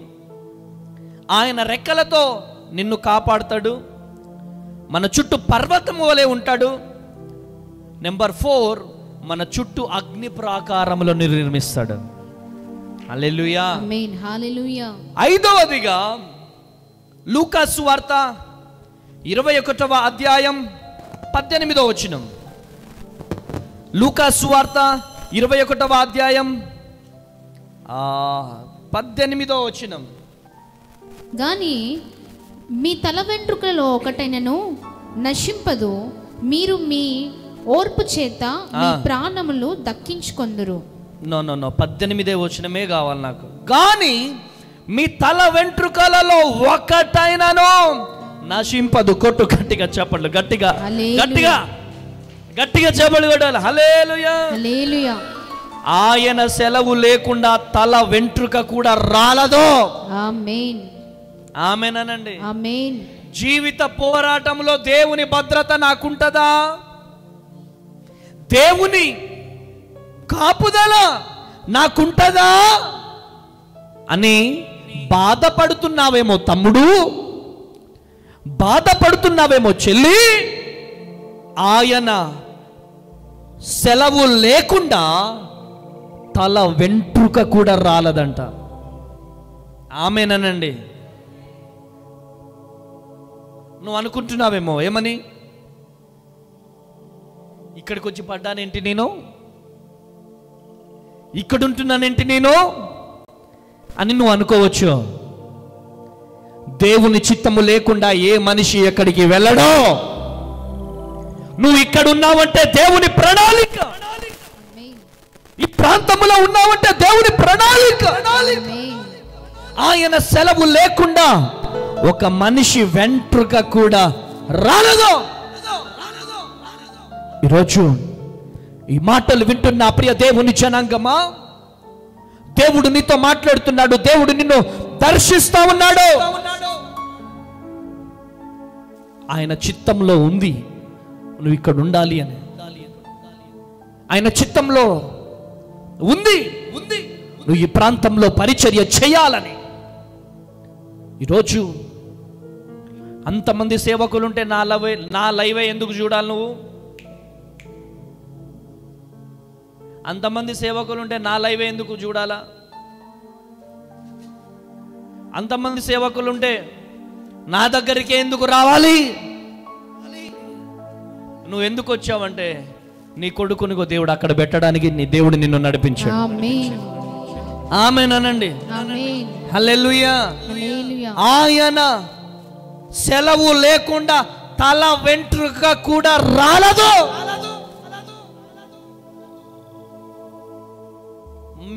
ఆయన రెక్కలతో నిన్ను కాపాడుతాడు. మన చుట్టూ పర్వతం వలె ఉంటాడు. నెంబర్ 4, మన చుట్టూ అగ్ని ప్రాకారములను నిర్మిస్తాడు. హల్లెలూయా, ఆమేన్, హల్లెలూయా. 5వదిగా లూకా సువార్త 21వ అధ్యాయం 18వ వచనం. లూకా సువార్త 21వ అధ్యాయం 18వ వచనం. గాని మీ తల వెంట్రుకలలో ఒకటైనను నశింపదు, మీరు మీ ఓర్పు చేత మీ ప్రాణములు దక్కించుకొందురు. నో 18వ వచనమే కావాలి నాకు. గాని మీ తల వెంట్రుకలలో ఒకటైనను నశింపదు. కొట్టు గట్టిగా చెప్పండి, గట్టిగా గట్టిగా గట్టిగా చెప్పండి కొట్టాలి. హల్లెలూయా, హల్లెలూయా. ఆయన సెలవు లేకుండా తల వెంట్రుక కూడా రాలదు. ఆమేన్, ఆమేనండి. ఆమేన్. జీవిత పోరాటంలో దేవుని భద్రత నాకుంటదా? దేవుని కాపుదల నాకుంటదా అని బాధపడుతున్నావేమో తమ్ముడు, బాధపడుతున్నావేమో చెల్లి. ఆయన సెలవు లేకుండా తల వెంట్రుక కూడా రాలదంట. ఆమేనండి. నువ్వు అనుకుంటున్నావేమో ఏమని, ఇక్కడికి వచ్చి పడ్డానేంటి నేను, ఇక్కడుంటున్నానేంటి నేను అని నువ్వు అనుకోవచ్చు. దేవుని చిత్తము లేకుండా ఏ మనిషి ఎక్కడికి వెళ్ళడో. నువ్వు ఇక్కడ ఉన్నావంటే దేవుని ప్రణాళిక. ఈ ప్రాంతంలో ఉన్నావంటే దేవుని ప్రణాళిక. ఆయన సెలవు లేకుండా ఒక మనిషి వెంట్రుక కూడా రాలదు. ఈరోజు ఈ మాటలు వింటున్న ప్రియ దేవుని జనాంగమా, దేవుడు నీతో మాట్లాడుతున్నాడు. దేవుడు నిన్ను దర్శిస్తా ఉన్నాడు. ఆయన చిత్తంలో ఉంది నువ్వు ఇక్కడ ఉండాలి అని. ఆయన చిత్తంలో ఉంది నువ్వు ఈ ప్రాంతంలో పరిచర్య చేయాలని. ఈరోజు అంతమంది సేవకులుంటే నా లైవే ఎందుకు చూడాలి నువ్వు? అంతమంది సేవకులుంటే నా లైవే ఎందుకు చూడాలా? అంతమంది సేవకులుంటే నా దగ్గరికి ఎందుకు రావాలి? నువ్వు ఎందుకు వచ్చావంటే నీ కొడుకునిగో దేవుడు అక్కడ పెట్టడానికి నీ దేవుడు నిన్ను నడిపించాడు. ఆమేన్, ఆమేనండి. ఆమేన్, హల్లెలూయా. హల్లెలూయా. ఆయన సెలవు లేకుండా తల వెంట్రుక కూడా రాలదు.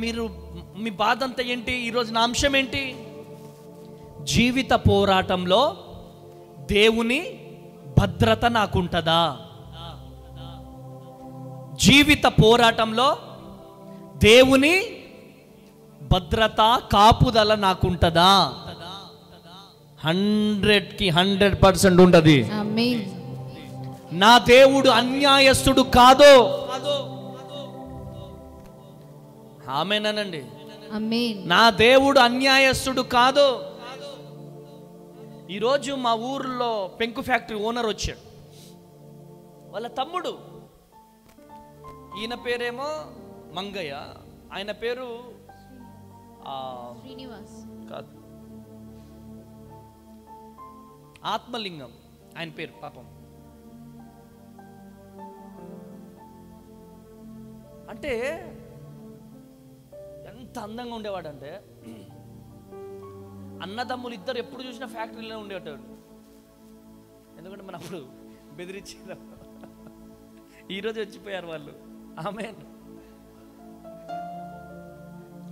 మీరు మీ బాధ అంతా ఏంటి? ఈరోజు నా అంశం ఏంటి? జీవిత పోరాటంలో దేవుని భద్రత నాకుంటదా? జీవిత పోరాటంలో దేవుని భద్రత కాపుదల నాకుంటదా? 100కి 100% ఉంటది. ఆమేన్. నా దేవుడు అన్యాయస్తుడు కాదు. ఆమేనండి. ఆమేన్. నా దేవుడు అన్యాయస్తుడు కాదు. ఈరోజు మా ఊర్లో పెంకు ఫ్యాక్టరీ ఓనర్ వచ్చాడు. వాళ్ళ తమ్ముడు, ఈయన పేరేమో మంగయ్య, ఆయన పేరు శ్రీనివాస్ కాదు, ఆత్మలింగం ఆయన పేరు. పాపం అంటే ఎంత అందంగా ఉండేవాడంటే, అన్నదమ్ములు ఇద్దరు ఎప్పుడు చూసినా ఫ్యాక్టరీలో ఉండేవాడు. ఎందుకంటే మన అప్పుడు బెదిరించారు, ఈరోజు వచ్చిపోయారు వాళ్ళు. ఆమేన్.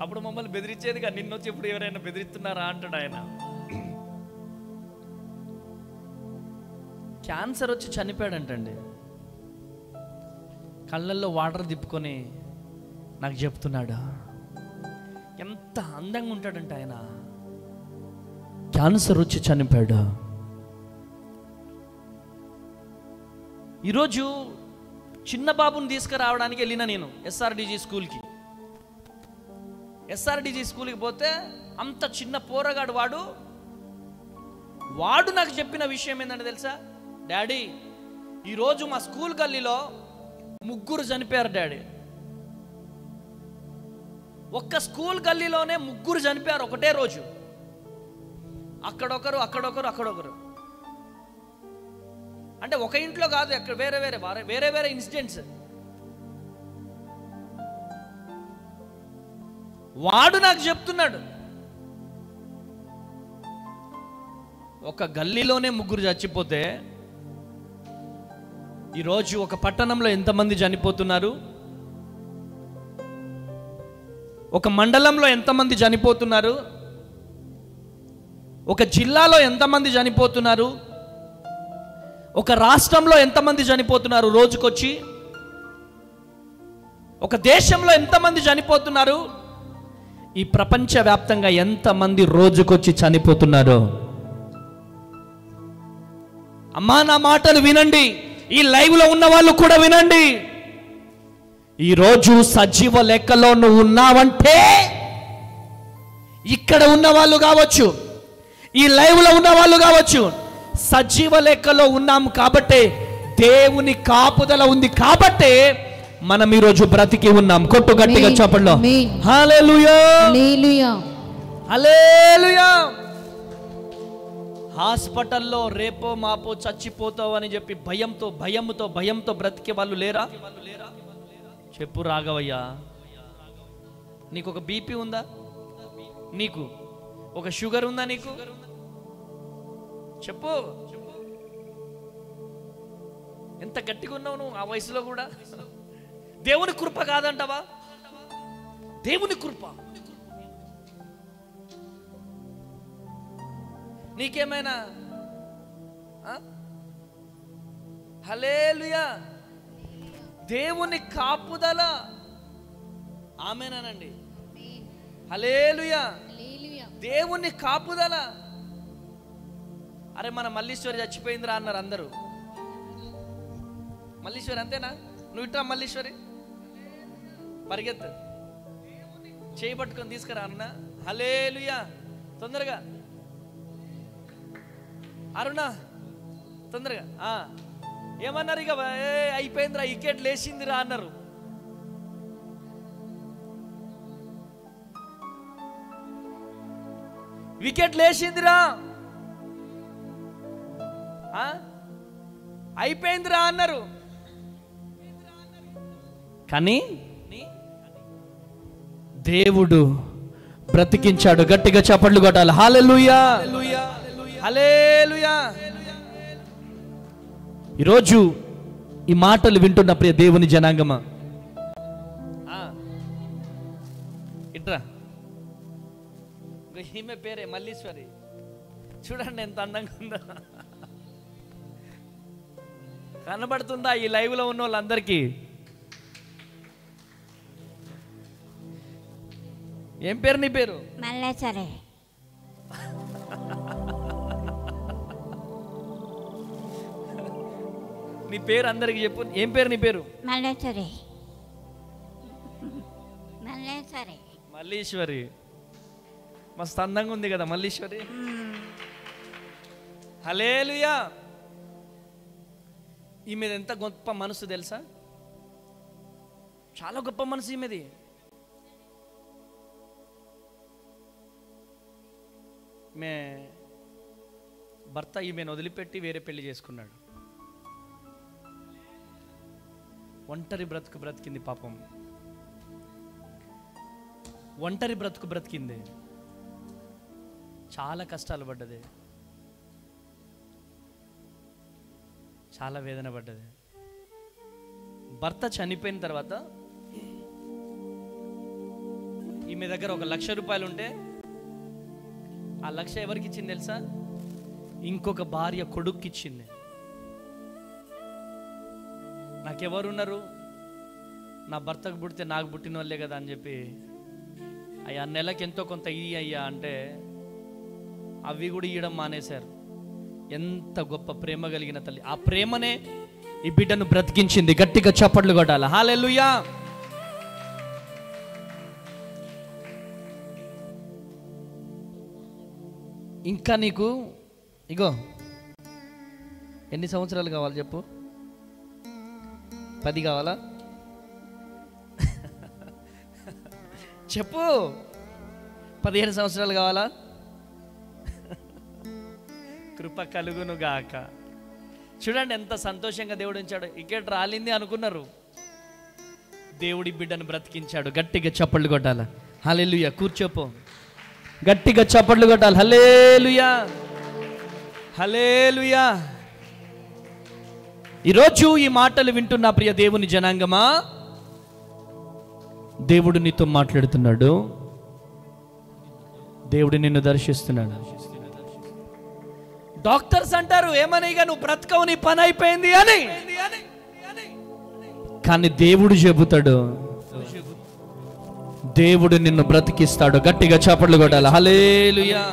అప్పుడు మమ్మల్ని బెదిరించేది కానీ నిన్నొచ్చి ఇప్పుడు ఎవరైనా బెదిరిస్తున్నారా అంటాడు ఆయన. క్యాన్సర్ వచ్చి చనిపోయాడంటండి. కళ్ళల్లో వాటర్ తిప్పుకొని నాకు చెప్తున్నాడు. ఎంత అందంగా ఉంటాడంటే ఆయన. క్యాన్సర్ వచ్చి చనిపోయాడు. ఈరోజు చిన్న బాబుని తీసుకురావడానికి వెళ్ళిన నేను ఎస్ఆర్డిజి స్కూల్కి. ఎస్ఆర్డిజి స్కూల్కి పోతే అంత చిన్న పోరగాడు వాడు నాకు చెప్పిన విషయం ఏంటంటే తెలుసా, డాడీ ఈరోజు మా స్కూల్ గల్లీలో 3 చనిపోయారు డాడీ. ఒక్క స్కూల్ గల్లీలోనే 3 చనిపోయారు ఒకటే రోజు. అక్కడొకరు అక్కడొకరు అక్కడొకరు. అంటే ఒక ఇంట్లో కాదు, ఎక్కడ వేరే వేరే ఇన్సిడెంట్స్. వాడు నాకు చెప్తున్నాడు, ఒక గల్లీలోనే 3 చచ్చిపోతే ఈరోజు ఒక పట్టణంలో ఎంతమంది చనిపోతున్నారు, ఒక మండలంలో ఎంతమంది చనిపోతున్నారు, ఒక జిల్లాలో ఎంతమంది చనిపోతున్నారు, ఒక రాష్ట్రంలో ఎంతమంది చనిపోతున్నారు రోజుకొచ్చి, ఒక దేశంలో ఎంతమంది చనిపోతున్నారు, ఈ ప్రపంచవ్యాప్తంగా ఎంతమంది రోజుకొచ్చి చనిపోతున్నారు. అమ్మా నా మాటలు వినండి, ఈ లైవ్లో ఉన్న వాళ్ళు కూడా వినండి. ఈరోజు సజీవ లెక్కలో నువ్వు ఉన్నావంటే, ఇక్కడ ఉన్న వాళ్ళు కావచ్చు, ఈ లైవ్లో ఉన్న వాళ్ళు కావచ్చు, సజీవ లెక్కలో ఉన్నాం కాబట్టే, దేవుని కాపుదల ఉంది కాబట్టే మనం ఈరోజు బ్రతికి ఉన్నాం. కొట్టు గట్టిగా చప్పట్లో హల్లెలూయా హల్లెలూయా హల్లెలూయా. హాస్పిటల్లో రేపో మాపో చచ్చిపోతావు అని చెప్పి భయంతో బ్రతికే వాళ్ళు లేరా? చెప్పు రాఘవయ్యా, నీకు ఒక బీపీ ఉందా? నీకు ఒక షుగర్ ఉందా? నీకు చెప్పు. ఎంత గట్టిగా ఉన్నావు నువ్వు ఆ వయసులో కూడా. దేవుని కృప కాదంటావా? దేవుని కృప. నీకేమైనా హల్లెలూయా, దేవుని కాపుదల. ఆమేనండి. హల్లెలూయా, దేవుని కాపుదల. అరే మన మల్లీశ్వరి చచ్చిపోయిందిరా అన్నారు అందరూ. మల్లీశ్వరి అంతేనా? నువ్వు ఇట్రా మల్లీశ్వరి, పరిగెత్తు, చేయి పట్టుకొని తీసుకురా అన్న. హల్లెలూయా, తొందరగా. అరుణ తొందరగా. ఏమన్నారు? ఇక అయిపోయిందిరా, వికెట్ లేచిందిరా అన్నారు. వికెట్ లేచిందిరా, అయిపోయిందిరా అన్నారు. కానీ దేవుడు బ్రతికించాడు. గట్టిగా చప్పట్లు కొట్టాలి. హల్లెలూయా హల్లెలూయా. ఈరోజు ఈ మాటలు వింటున్న ప్రియ దేవుని జనాంగమా, ఇట్రా. ఈమె పేరే మల్లీశ్వరి. చూడండి ఎంత అందంగా ఉందో. కనబడుతుందా ఈ లైవ్ లో ఉన్న వాళ్ళందరికీ? ఏం పేరు నీ పేరు? మల్లేశ్వరి. నీ పేరు అందరికి చెప్పు. ఏం పేరు నీ పేరు? మల్లేశ్వరి. మల్లేశ్వరి. మల్లీశ్వరి. మస్తు అందంగా ఉంది కదా మల్లీశ్వరి. హల్లెలూయా. ఈమెది ఎంత గొప్ప మనసు తెలుసా? చాలా గొప్ప మనసు ఈమెది. మే భర్త ఈమెను వదిలిపెట్టి వేరే పెళ్లి చేసుకున్నాడు. ఒంటరి బ్రతుకు బ్రతికింది పాపం. ఒంటరి బ్రతుకు బ్రతికింది. చాలా కష్టాలు పడ్డది, చాలా వేదన పడ్డది. భర్త చనిపోయిన తర్వాత ఈమె దగ్గర 1,00,000 రూపాయలు ఉంటే ఆ 1,00,000 ఎవరికి ఇచ్చింది తెలుసా? ఇంకొక భార్య కొడుక్కి ఇచ్చింది. నాకెవరున్నారు, నా భర్తకు పుడితే నాకు పుట్టిన వాళ్ళే కదా అని చెప్పి, అయ్యా నెలకి ఎంతో కొంత ఇయ్యి అయ్యా అంటే అవి కూడా ఇవ్వడం మానేశారు. ఎంత గొప్ప ప్రేమ కలిగిన తల్లి. ఆ ప్రేమనే ఈ బిడ్డను బ్రతికించింది. గట్టిగా చప్పట్లు కొట్టాలి. హల్లెలూయా. ఇంకా నీకు ఇగో ఎన్ని సంవత్సరాలు కావాలి చెప్పు? 10 కావాలా? చెప్పు. 15 సంవత్సరాలు కావాలా? కృప కలుగును గాక. చూడండి ఎంత సంతోషంగా దేవుడు ఉంచాడు. ఇక్కడ రాలింది అనుకున్నారు, దేవుడి బిడ్డను బ్రతికించాడు. గట్టిగా చప్పట్లు కొట్టాలి. హల్లెలూయా. కూర్చోపో. గట్టిగా చప్పట్లు కొట్టాలి. హల్లెలూయా, హల్లెలూయా. ఈరోజు ఈ మాటలు వింటున్న ప్రియ దేవుని జనాంగమా, దేవుడు నీతో మాట్లాడుతున్నాడు. దేవుడు నిన్ను దర్శిస్తున్నాడు. డాక్టర్స్ అంటారు ఏమనిగా, నువ్వు బ్రతకవు, నీ పని అయిపోయింది అని. కానీ దేవుడు చెబుతాడు, దేవుడు నిన్ను బ్రతికిస్తాడు. గట్టిగా చప్పట్లు కొట్టాలి. హల్లెలూయా.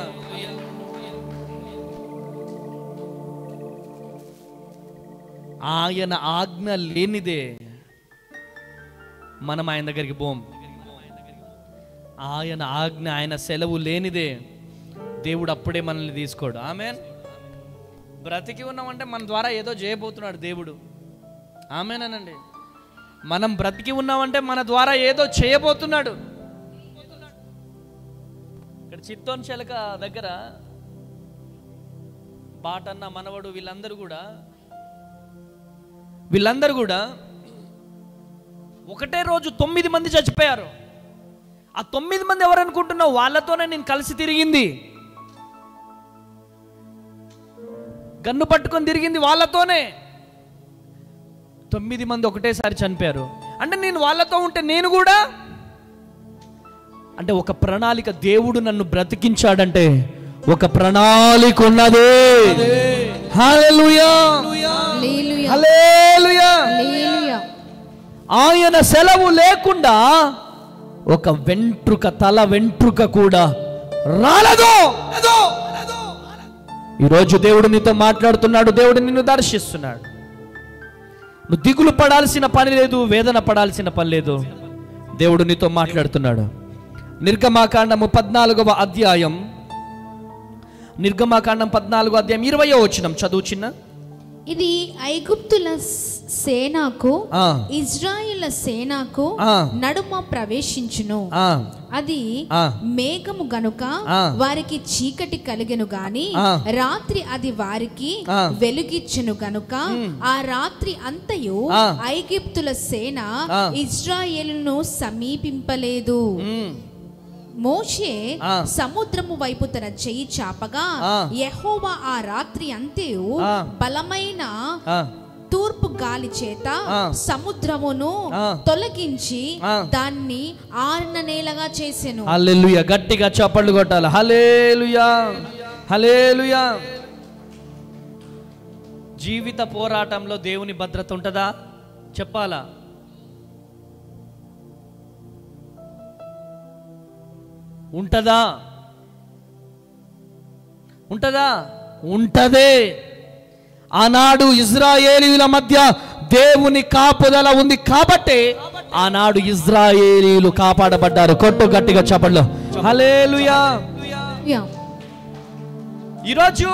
ఆయన ఆజ్ఞ లేనిదే మనం ఆయన దగ్గరికి పోం. ఆయన ఆజ్ఞ, ఆయన సెలవు లేనిదే దేవుడు అప్పుడే మనల్ని తీసుకోడు. ఆమేన్. బ్రతికి ఉన్నామంటే మన ద్వారా ఏదో చేయబోతున్నాడు దేవుడు. ఆమేనండి. మనం బ్రతికి ఉన్నామంటే మన ద్వారా ఏదో చేయబోతున్నాడు. ఇక్కడ చిత్తోన్ చెలక దగ్గర బాటన్న మనవడు వీళ్ళందరూ కూడా ఒకటే రోజు 9 మంది చచ్చిపోయారు. ఆ 9 మంది ఎవరు అనుకుంటున్నావు? వాళ్ళతోనే నేను కలిసి తిరిగింది, గన్ను పట్టుకొని తిరిగింది వాళ్ళతోనే. 9 మంది ఒకటేసారి చనిపోయారు. అంటే నేను వాళ్ళతో ఉంటే నేను కూడా, అంటే ఒక ప్రణాళిక. దేవుడు నన్ను బ్రతికించాడంటే ఒక ప్రణాళిక ఉన్నది. హల్లెలూయా, హల్లెలూయా. ఆయన సెలవు లేకుండా ఒక వెంట్రుక, తల వెంట్రుక కూడా రాలదు. ఈరోజు దేవుడు నీతో మాట్లాడుతున్నాడు. దేవుడు నిన్ను దర్శిస్తున్నాడు. నువ్వు దిగులు పడాల్సిన పని లేదు, వేదన పడాల్సిన పని లేదు. దేవుడు నీతో మాట్లాడుతున్నాడు. నిర్గమాకాండము 14వ అధ్యాయం, నిర్గమాకాండం 14వ అధ్యాయం 20వ వచనం చదువు చిన్న. ఇది ఐగుప్తుల సేనకు ఇజ్రాయేల్ సేనకు నడుమ ప్రవేశించును. అది మేఘము గనుక వారికి చీకటి కలిగెను గాని రాత్రి అది వారికి వెలుగిచ్చెను గనుక ఆ రాత్రి అంతయు ఐగుప్తుల సేన ఇజ్రాయేలును సమీపింపలేదు. మోషే సముద్రము వైపు తన చెయ్యి చాపగా యెహోవా ఆ రాత్రి అంతయు బలమైన తూర్పు గాలి చేత సముద్రమును తొలగించి దాన్ని ఆరిన నేలగా చేసెను. హల్లెలూయా. గట్టిగా చప్పట్లు కొట్టాలి. హల్లెలూయా, హల్లెలూయా. జీవిత పోరాటంలో దేవుని భద్రత ఉంటుందా? చెప్పాలా? ఉంటదా? ఉంటదా? ఉంటదే. ఆనాడు ఇజ్రాయేలీయుల మధ్య దేవుని కాపుదల ఉంది కాబట్టి ఆనాడు ఇజ్రాయేలీయులు కాపాడబడ్డారు. కొట్టు గట్టిగా చప్పట్లు. హల్లెలూయా. ఈరోజు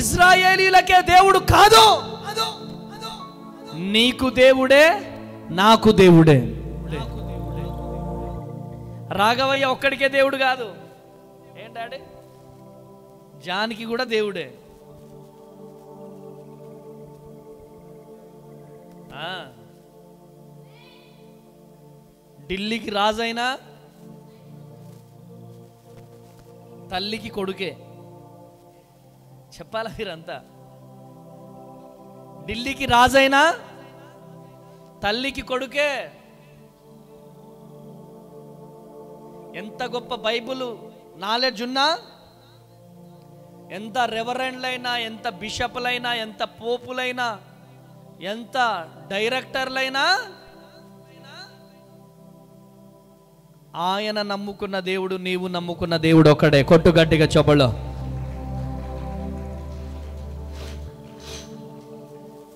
ఇజ్రాయేలీయులకే దేవుడు కాదు, నీకు దేవుడే, నాకు దేవుడే. రాఘవయ్య ఒక్కడికే దేవుడు కాదు. ఏంటాడే? జానికి కూడా దేవుడే. ఢిల్లీకి రాజైనా తల్లికి కొడుకే. చెప్పాలా మీరంతా? ఢిల్లీకి రాజైనా తల్లికి కొడుకే. ఎంత గొప్ప బైబుల్ నాలెడ్జ్ ఉన్నా, ఎంత రెవరెండ్లైనా, ఎంత బిషప్లైనా, ఎంత పోపులైనా, ఎంత డైరెక్టర్లైనా, ఆయన నమ్ముకున్న దేవుడు, నీవు నమ్ముకున్న దేవుడు ఒకడే. కొట్టు గట్టిగా చప్పట్లు.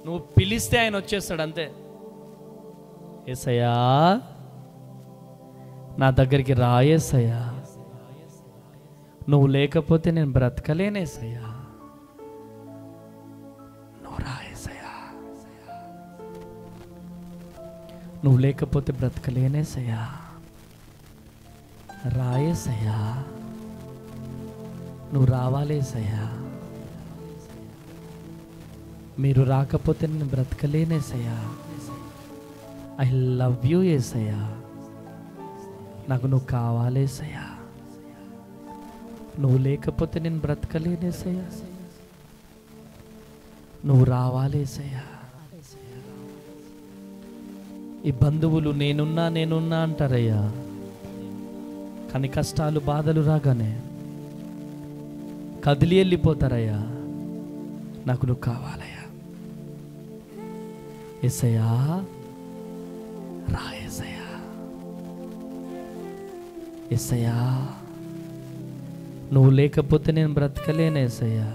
నువ్వు నువ్వు పిలిస్తే ఆయన వచ్చేస్తాడు అంతే. యేసయ్యా నా దగ్గరికి రా యేసయ్యా, నువ్వు లేకపోతే నేను బ్రతకలేనేసయ్యా, నువ్వు రా యేసయ్యా, నువ్వు లేకపోతే బ్రతకలేనేసయ్యా, రా యేసయ్యా, నువ్వు రావాలేసయ్యా, మీరు రాకపోతే నేను బ్రతకలేనేసయ్యా, ఐ లవ్ యూ యేసయ్యా, నాకు నువ్వు కావాలేసయ్యా, నువ్వు లేకపోతే నేను బ్రతకలేనేసయ్యా, నువ్వు రావాలేసయ్యా. ఈ బంధువులు నేనున్నా అంటారయ్యా, కానీ కష్టాలు బాధలు రాగానే కదిలి వెళ్ళిపోతారయ్యా. నాకు నువ్వు కావాలయ్యా, యేసయ్యా రా యేసయ్యా, యేసయ్యా నువ్వు లేకపోతే నేను బ్రతకలేను యేసయ్యా.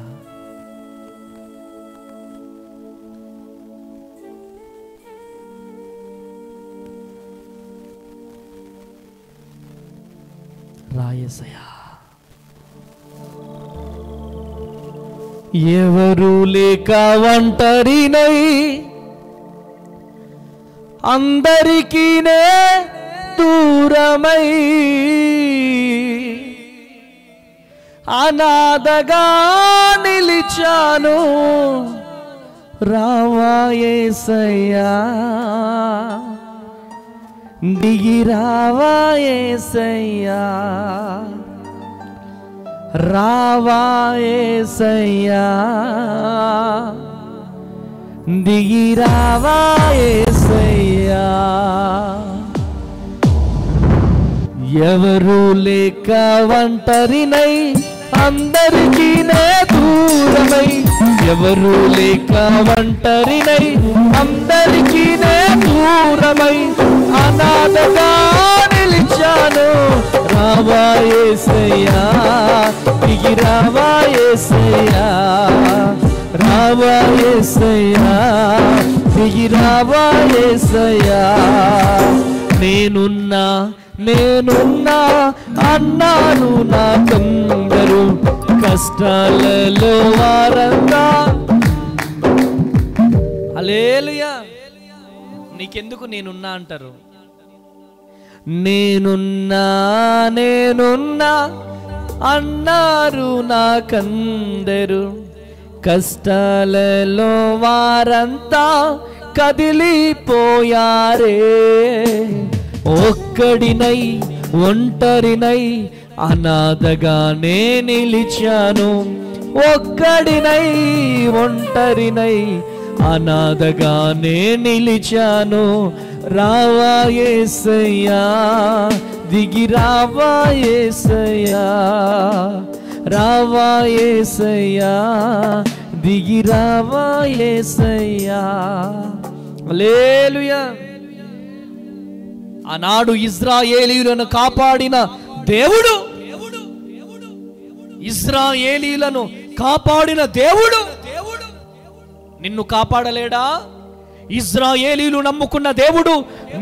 రా యేసయ్యా. ఎవరు లేక ఒంటరినై అందరికీ దూరమై అనాథగా నిలిచాను, రావా యేసయ్యా, దిగి రావా యేసయ్యా, రావా యేసయ్యా, దిగి రావా యేసయ్యా. ఎవరు లేక ఒంటరినై అందరికీ దూరమై, ఎవరు లేక ఒంటరినై అందరికీ దూరమై అనాథగా నిలిచాను, రావా యేసయ్యా, దిగి రావా యేసయ్యా, రావా యేసయ్యా, దిగి రావా యేసయ్యా. నేనున్నా అన్నాను నాకందరూ కష్టాలలో వారంతా. హల్లెలూయా. నీకెందుకు నేనున్నా అంటారు? నేనున్నా అన్నారు నాకందరూ కష్టాలలో వారంతా కదిలిపోయారే. ఒక్కడినై ఒంటరినై అనాథగానే నిలిచాను, ఒక్కడినై ఒంటరినై అనాథగానే నిలిచాను, రావా యేసయ్యా, దిగి రావా యేసయ్యా, రావా యేసయ్యా, దిగి రావా యేసయ్యా. హల్లెలూయా. ఆనాడు ఇశ్రాయేలీయులను కాపాడిన దేవుడు, ఇశ్రాయేలీయులను కాపాడిన దేవుడు నిన్ను కాపాడలేడా? ఇశ్రాయేలీయులు నమ్ముకున్న దేవుడు,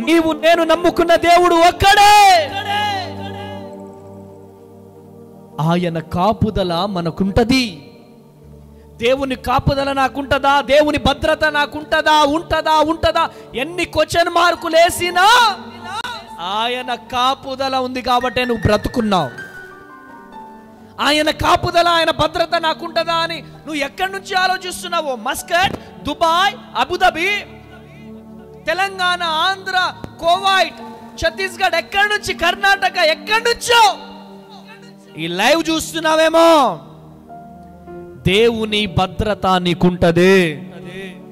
నీవు నేను నమ్ముకున్న దేవుడు ఒక్కడే. ఆయన కాపుదల మనకుంటది. దేవుని కాపుదల నాకుంటదా? దేవుని భద్రత నాకుంటదా? ఉంటదా? ఎన్ని క్వశ్చన్ మార్కులు వేసినా ఆయన కాపుదల ఉంది కాబట్టి నువ్వు బ్రతుకున్నావు. ఆయన కాపుదల, ఆయన భద్రత నాకుంటదా అని నువ్వు ఎక్కడి నుంచి ఆలోచిస్తున్నావో? Muscat, Dubai, Abu Dhabi, Telangana, Andhra, Kuwait, Chhattisgarh, ఎక్కడి నుంచి, కర్ణాటక, ఎక్కడి నుంచో ఈ లైవ్ చూస్తున్నావేమో, దేవుని భద్రత నీకుంటది.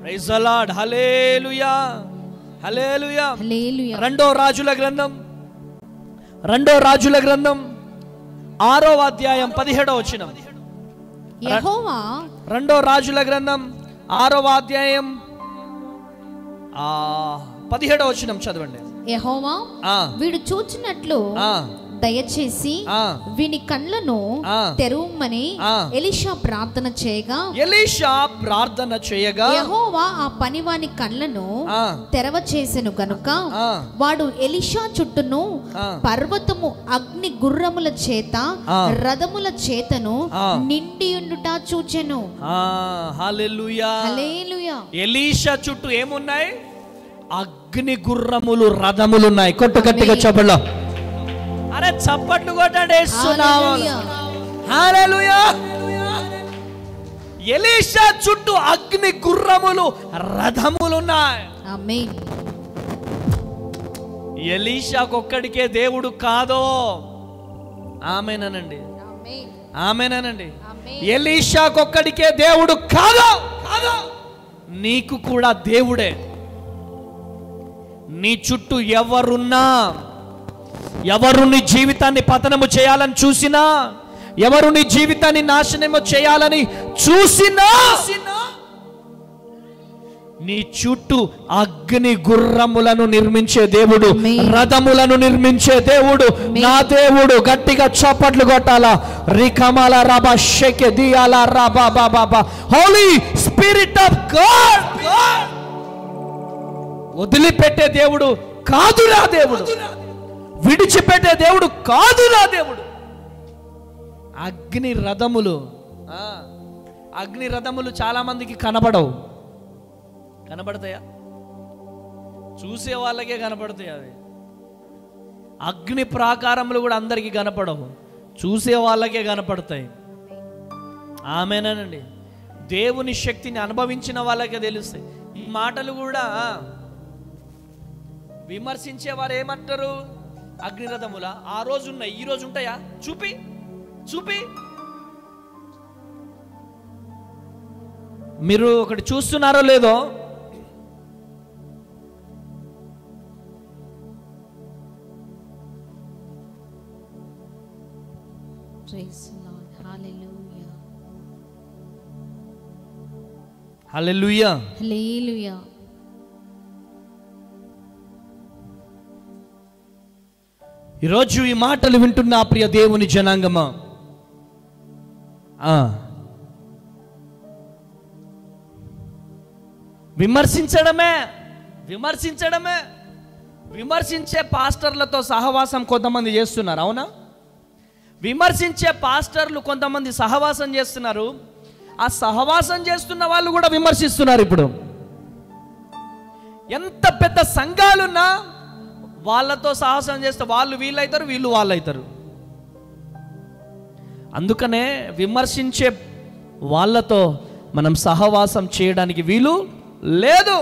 Praise the Lord. Hallelujah, hallelujah. రెండో రాజుల గ్రంథం 6వ అధ్యాయం 17వ వచనం. యెహోవా, రెండో రాజుల గ్రంథం 6వ అధ్యాయం 17వ వచనం చదవండి. యెహోవా వీడు చూచినట్లు దయచేసి వీని కళ్ళను తెరవమని ఎలీషా ప్రార్థన చేయగా యెహోవా ఆ పనివాని కళ్ళను తెరవచేసెను గనుక వాడు ఎలీషా చుట్టూను పర్వతము అగ్ని గుర్రముల చేత రథముల చేతను నిండియుండుట చూచెను. హల్లెలూయా హల్లెలూయా. ఎలీషా చుట్టూ ఏమున్నాయి? అగ్ని గుర్రములు, రథములు ఉన్నాయి. కొట్టు గట్టిగా చప్పట్లు. అరే చప్పట్లు కొట్టండి. హల్లెలూయా. ఎలీషా చుట్టూ అగ్ని గుర్రములు, రథములు ఉన్నాయి. ఆమేన్. ఎలీషాకొక్కడికే దేవుడు కాదో. ఆమేనండి, ఆమేనండి. ఎలీషాకొక్కడికే దేవుడు కాదో, నీకు కూడా దేవుడే. నీ చుట్టూ ఎవరున్నా, ఎవరు నీ జీవితాన్ని పతనము చేయాలని చూసినా, ఎవరు నీ జీవితాన్ని నాశనము చేయాలని చూసినా, నీ చుట్టూ అగ్ని గుర్రములను నిర్మించే దేవుడు, రథములను నిర్మించే దేవుడు నా దేవుడు. గట్టిగా చప్పట్లు కొట్టాలా. రికమాల రాబా షెకె దియాలా రాబా బాబా. Holy Spirit of God. వదిలిపెట్టే దేవుడు కాదురా దేవుడు, విడిచిపెట్టే దేవుడు కాదురా దేవుడు. అగ్ని రథములు, అగ్ని రథములు చాలా మందికి కనబడవు. కనబడతాయా? చూసే వాళ్ళకే కనపడతాయి అవి. అగ్ని ప్రాకారములు కూడా అందరికీ కనపడవు, చూసే వాళ్ళకే కనపడతాయి. ఆమేనండి. దేవుని శక్తిని అనుభవించిన వాళ్ళకే తెలుస్తాయి. ఈ మాటలు కూడా విమర్శించేవారు ఏమంటారు? అగ్నిరథముల ఆ రోజు ఉన్నాయి, ఈ రోజు ఉంటాయా? చూపి చూపి. మీరు ఒకటి చూస్తున్నారో లేదో, హల్లెలూయా, హల్లెలూయా. ఈరోజు ఈ మాటలు వింటున్న ప్రియ దేవుని జనాంగమా, విమర్శించడమే విమర్శించే పాస్టర్లతో సహవాసం కొంతమంది చేస్తున్నారు. అవునా? విమర్శించే పాస్టర్లు కొంతమంది సహవాసం చేస్తున్నారు. ఆ సహవాసం చేస్తున్న వాళ్ళు కూడా విమర్శిస్తున్నారు. ఇప్పుడు ఎంత పెద్ద సంఘాలున్నా వాళ్ళతో సాహసం చేస్తే వాళ్ళు వీళ్ళైతారు, వీళ్ళు వాళ్ళైతారు. అందుకనే విమర్శించే వాళ్ళతో మనం సహవాసం చేయడానికి వీలు లేదు.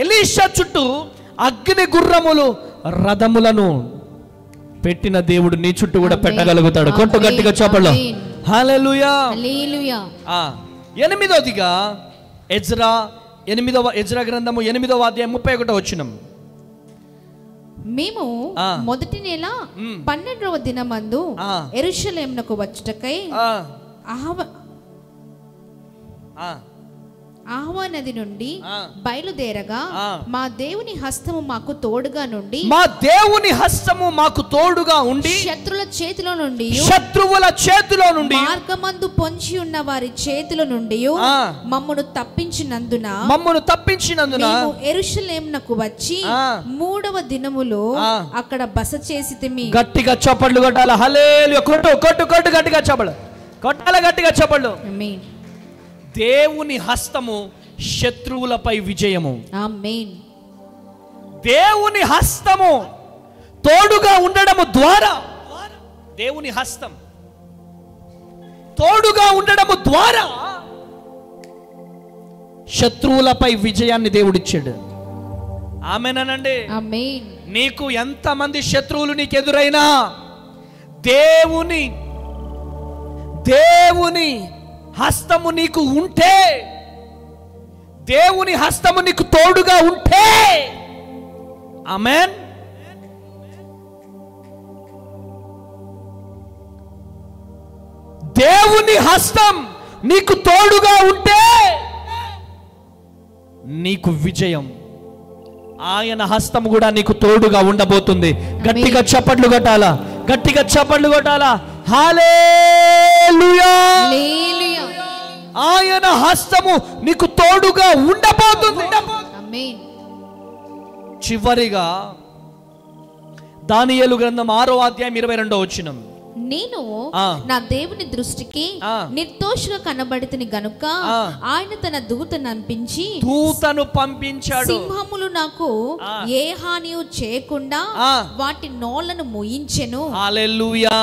ఎలీషా చుట్టూ అగ్ని గుర్రములు, రథములను పెట్టిన దేవుడు నీ చుట్టూ కూడా పెట్టగలుగుతాడు. కొట్టు గట్టిగా చప్పట్లు. హల్లెలూయా, హల్లెలూయా. ఎనిమిదవదిగా ఎజ్రా గ్రంథము 8వ అధ్యాయం 31వ వచనం. మేము మొదటి నెల 12వ దినమందు యెరూషలేమునకు వచ్చుటకై ఆహ్వా నది నుండి బయలుదేరగా మా దేవుని హస్తము మాకు తోడుగా నుండి, శత్రువుల చేతిలో నుండి మార్గమందు పొంచి ఉన్న వారి చేతిలో నుండి మమ్మను తప్పించినందున మేము యెరూషలేమునకు వచ్చి 3వ దినములో అక్కడ బస చేసితిమి. గట్టిగా చప్పట్లు కొట్టాలి. హల్లెలూయా. కొట్టు గట్టిగా చప్పట్లు కొట్టాలి. గట్టిగా చప్పట్లు. ఆమేన్. దేవుని హస్తము శత్రువులపై విజయము. ఆమేన్. దేవుని హస్తము తోడుగా ఉండడము ద్వారా, దేవుని హస్తం తోడుగా ఉండడము ద్వారా శత్రువులపై విజయాన్ని దేవుడిచ్చాడు. ఆమేనండి. ఆమేన్. నీకు ఎంతమంది శత్రువులు నీకు ఎదురైనా దేవుని హస్తము నీకు ఉంటే, దేవుని హస్తము నీకు తోడుగా ఉంటే, ఆమేన్. దేవుని హస్తం నీకు తోడుగా ఉంటే నీకు విజయం. ఆయన హస్తం కూడా నీకు తోడుగా ఉండబోతుంది. గట్టిగా చప్పట్లు కొట్టాలా, గట్టిగా చప్పట్లు కొట్టాలా. హల్లెలూయా. ఆయన హస్తము నీకు తోడుగా ఉండబోతుంది. చివరిగా దానియేలు గ్రంథం 6వ అధ్యాయం 22వ వచనం. నేను నా దేవుని దృష్టికి నిర్దోషిగా కనబడితిని గనుక ఆయన తన దూతను పంపించాడు. సింహములు నాకు ఏ హాని చేయకుండా వాటి నోళ్లను మూయించెను. హల్లెలూయా.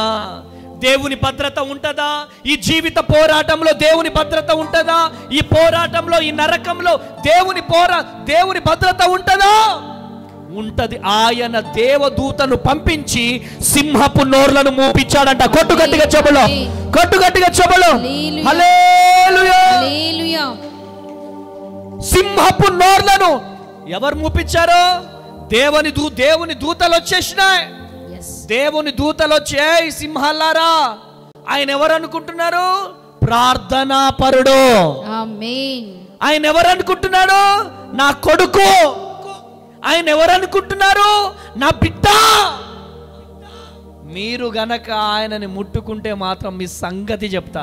దేవుని భద్రత ఉంటదా? ఈ జీవిత పోరాటంలో దేవుని భద్రత ఉంటదా? ఈ పోరాటంలో, ఈ నరకంలో దేవుని భద్రత ఉంటదా? ఉంటది. ఆయన దేవదూతను పంపించి సింహపు నోర్లను మూపించాడంట. కొట్టుగట్టిగా చెబులు, కొట్టుగట్టిగా చెబులు. హల్లెలూయా. సింహపు నోర్లను ఎవరు మూపించారో? దేవుని దూతలు వచ్చేసినాయి. దేవుని దూతలు వచ్చాయి. సింహాలారా, ఆయన ఎవరు అనుకుంటున్నారు? ప్రార్థనా పరుడు. ఆయన ఎవరు అనుకుంటున్నాడు? నా కొడుకు. ఆయన ఎవరు అనుకుంటున్నారు? నా బిడ్డ. మీరు గనక ఆయనని ముట్టుకుంటే మాత్రం మీ సంగతి చెప్తా.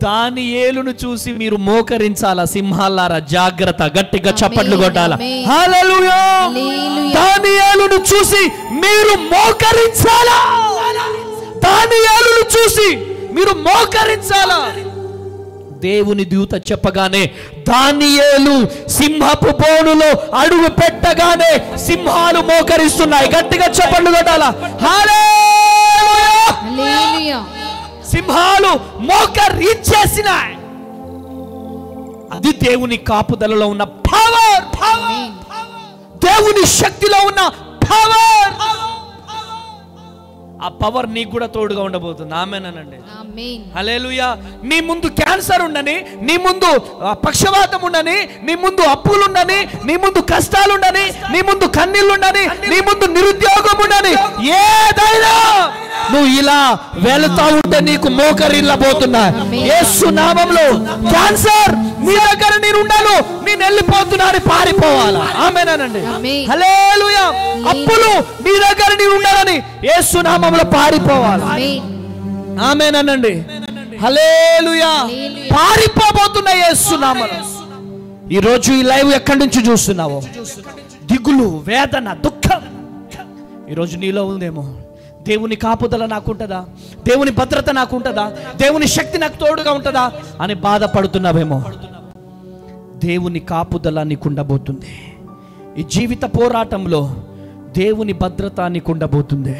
దానియేలును చూసి మీరు మోకరించాలా. సింహాలారా జాగ్రత్త, గట్టిగా చప్పట్లు కొట్టాలా. హల్లెలూయా. దానియేలును చూసి మీరు మోకరించాలా. దానియేలును చూసి మీరు మోకరించాలా. దేవుని దూత చెప్పగానే దానియేలు సింహపు బోనులో అడుగు పెట్టగానే సింహాలు మోకరిస్తున్నాయి. గట్టిగా చప్పట్లు కొట్టాలా. హల్లెలూయా. సింహాలు మోకరించేసినాయి. అది దేవుని కాపుదలలో ఉన్న పవర్. దేవుని శక్తిలో ఉన్న పవర్. ఆ పవర్ నీకు కూడా తోడుగా ఉండబోతుంది. ఆమేనండి. హల్లెలూయా. నీ ముందు క్యాన్సర్ ఉండని, నీ ముందు పక్షవాతం ఉండని, నీ ముందు అప్పులు ఉండని, నీ ముందు కష్టాలు ఉండని, నీ ముందు కన్నీళ్ళు ఉండని, నీ ముందు నిరుద్యోగం ఉండని, ఏదైనా నువ్వు ఇలా వెళుతా ఉంటే నీకు మోకరిల్లబోతున్నా. యేసు నామములో క్యాన్సర్ నీ దగ్గర నేను ఉన్నాను, నేను వెళ్ళిపోతున్నా అని పారిపోవాలా. ఆమేనండి. హల్లెలూయా. అప్పులు నీ దగ్గర నేను ఉన్నానని యేసు నామములో పారిపోవాలి. ఆమేనండి. హల్లెలూయా. పారిపోబోతున్నా యేసు నామములో. ఈ రోజు ఈ లైవ్ ఎక్కడి నుంచి చూస్తున్నావో, దిగులు, వేదన, దుఃఖం ఈరోజు నీలో ఉందేమో. దేవుని కాపుదల నాకుంటదా? దేవుని భద్రత నాకుంటదా? దేవుని శక్తి నాకు తోడుగా ఉంటదా అని బాధపడుతున్నావేమో. దేవుని కాపుదల నీకుండబోతుంది. ఈ జీవిత పోరాటంలో దేవుని భద్రత నీకుండబోతుంది.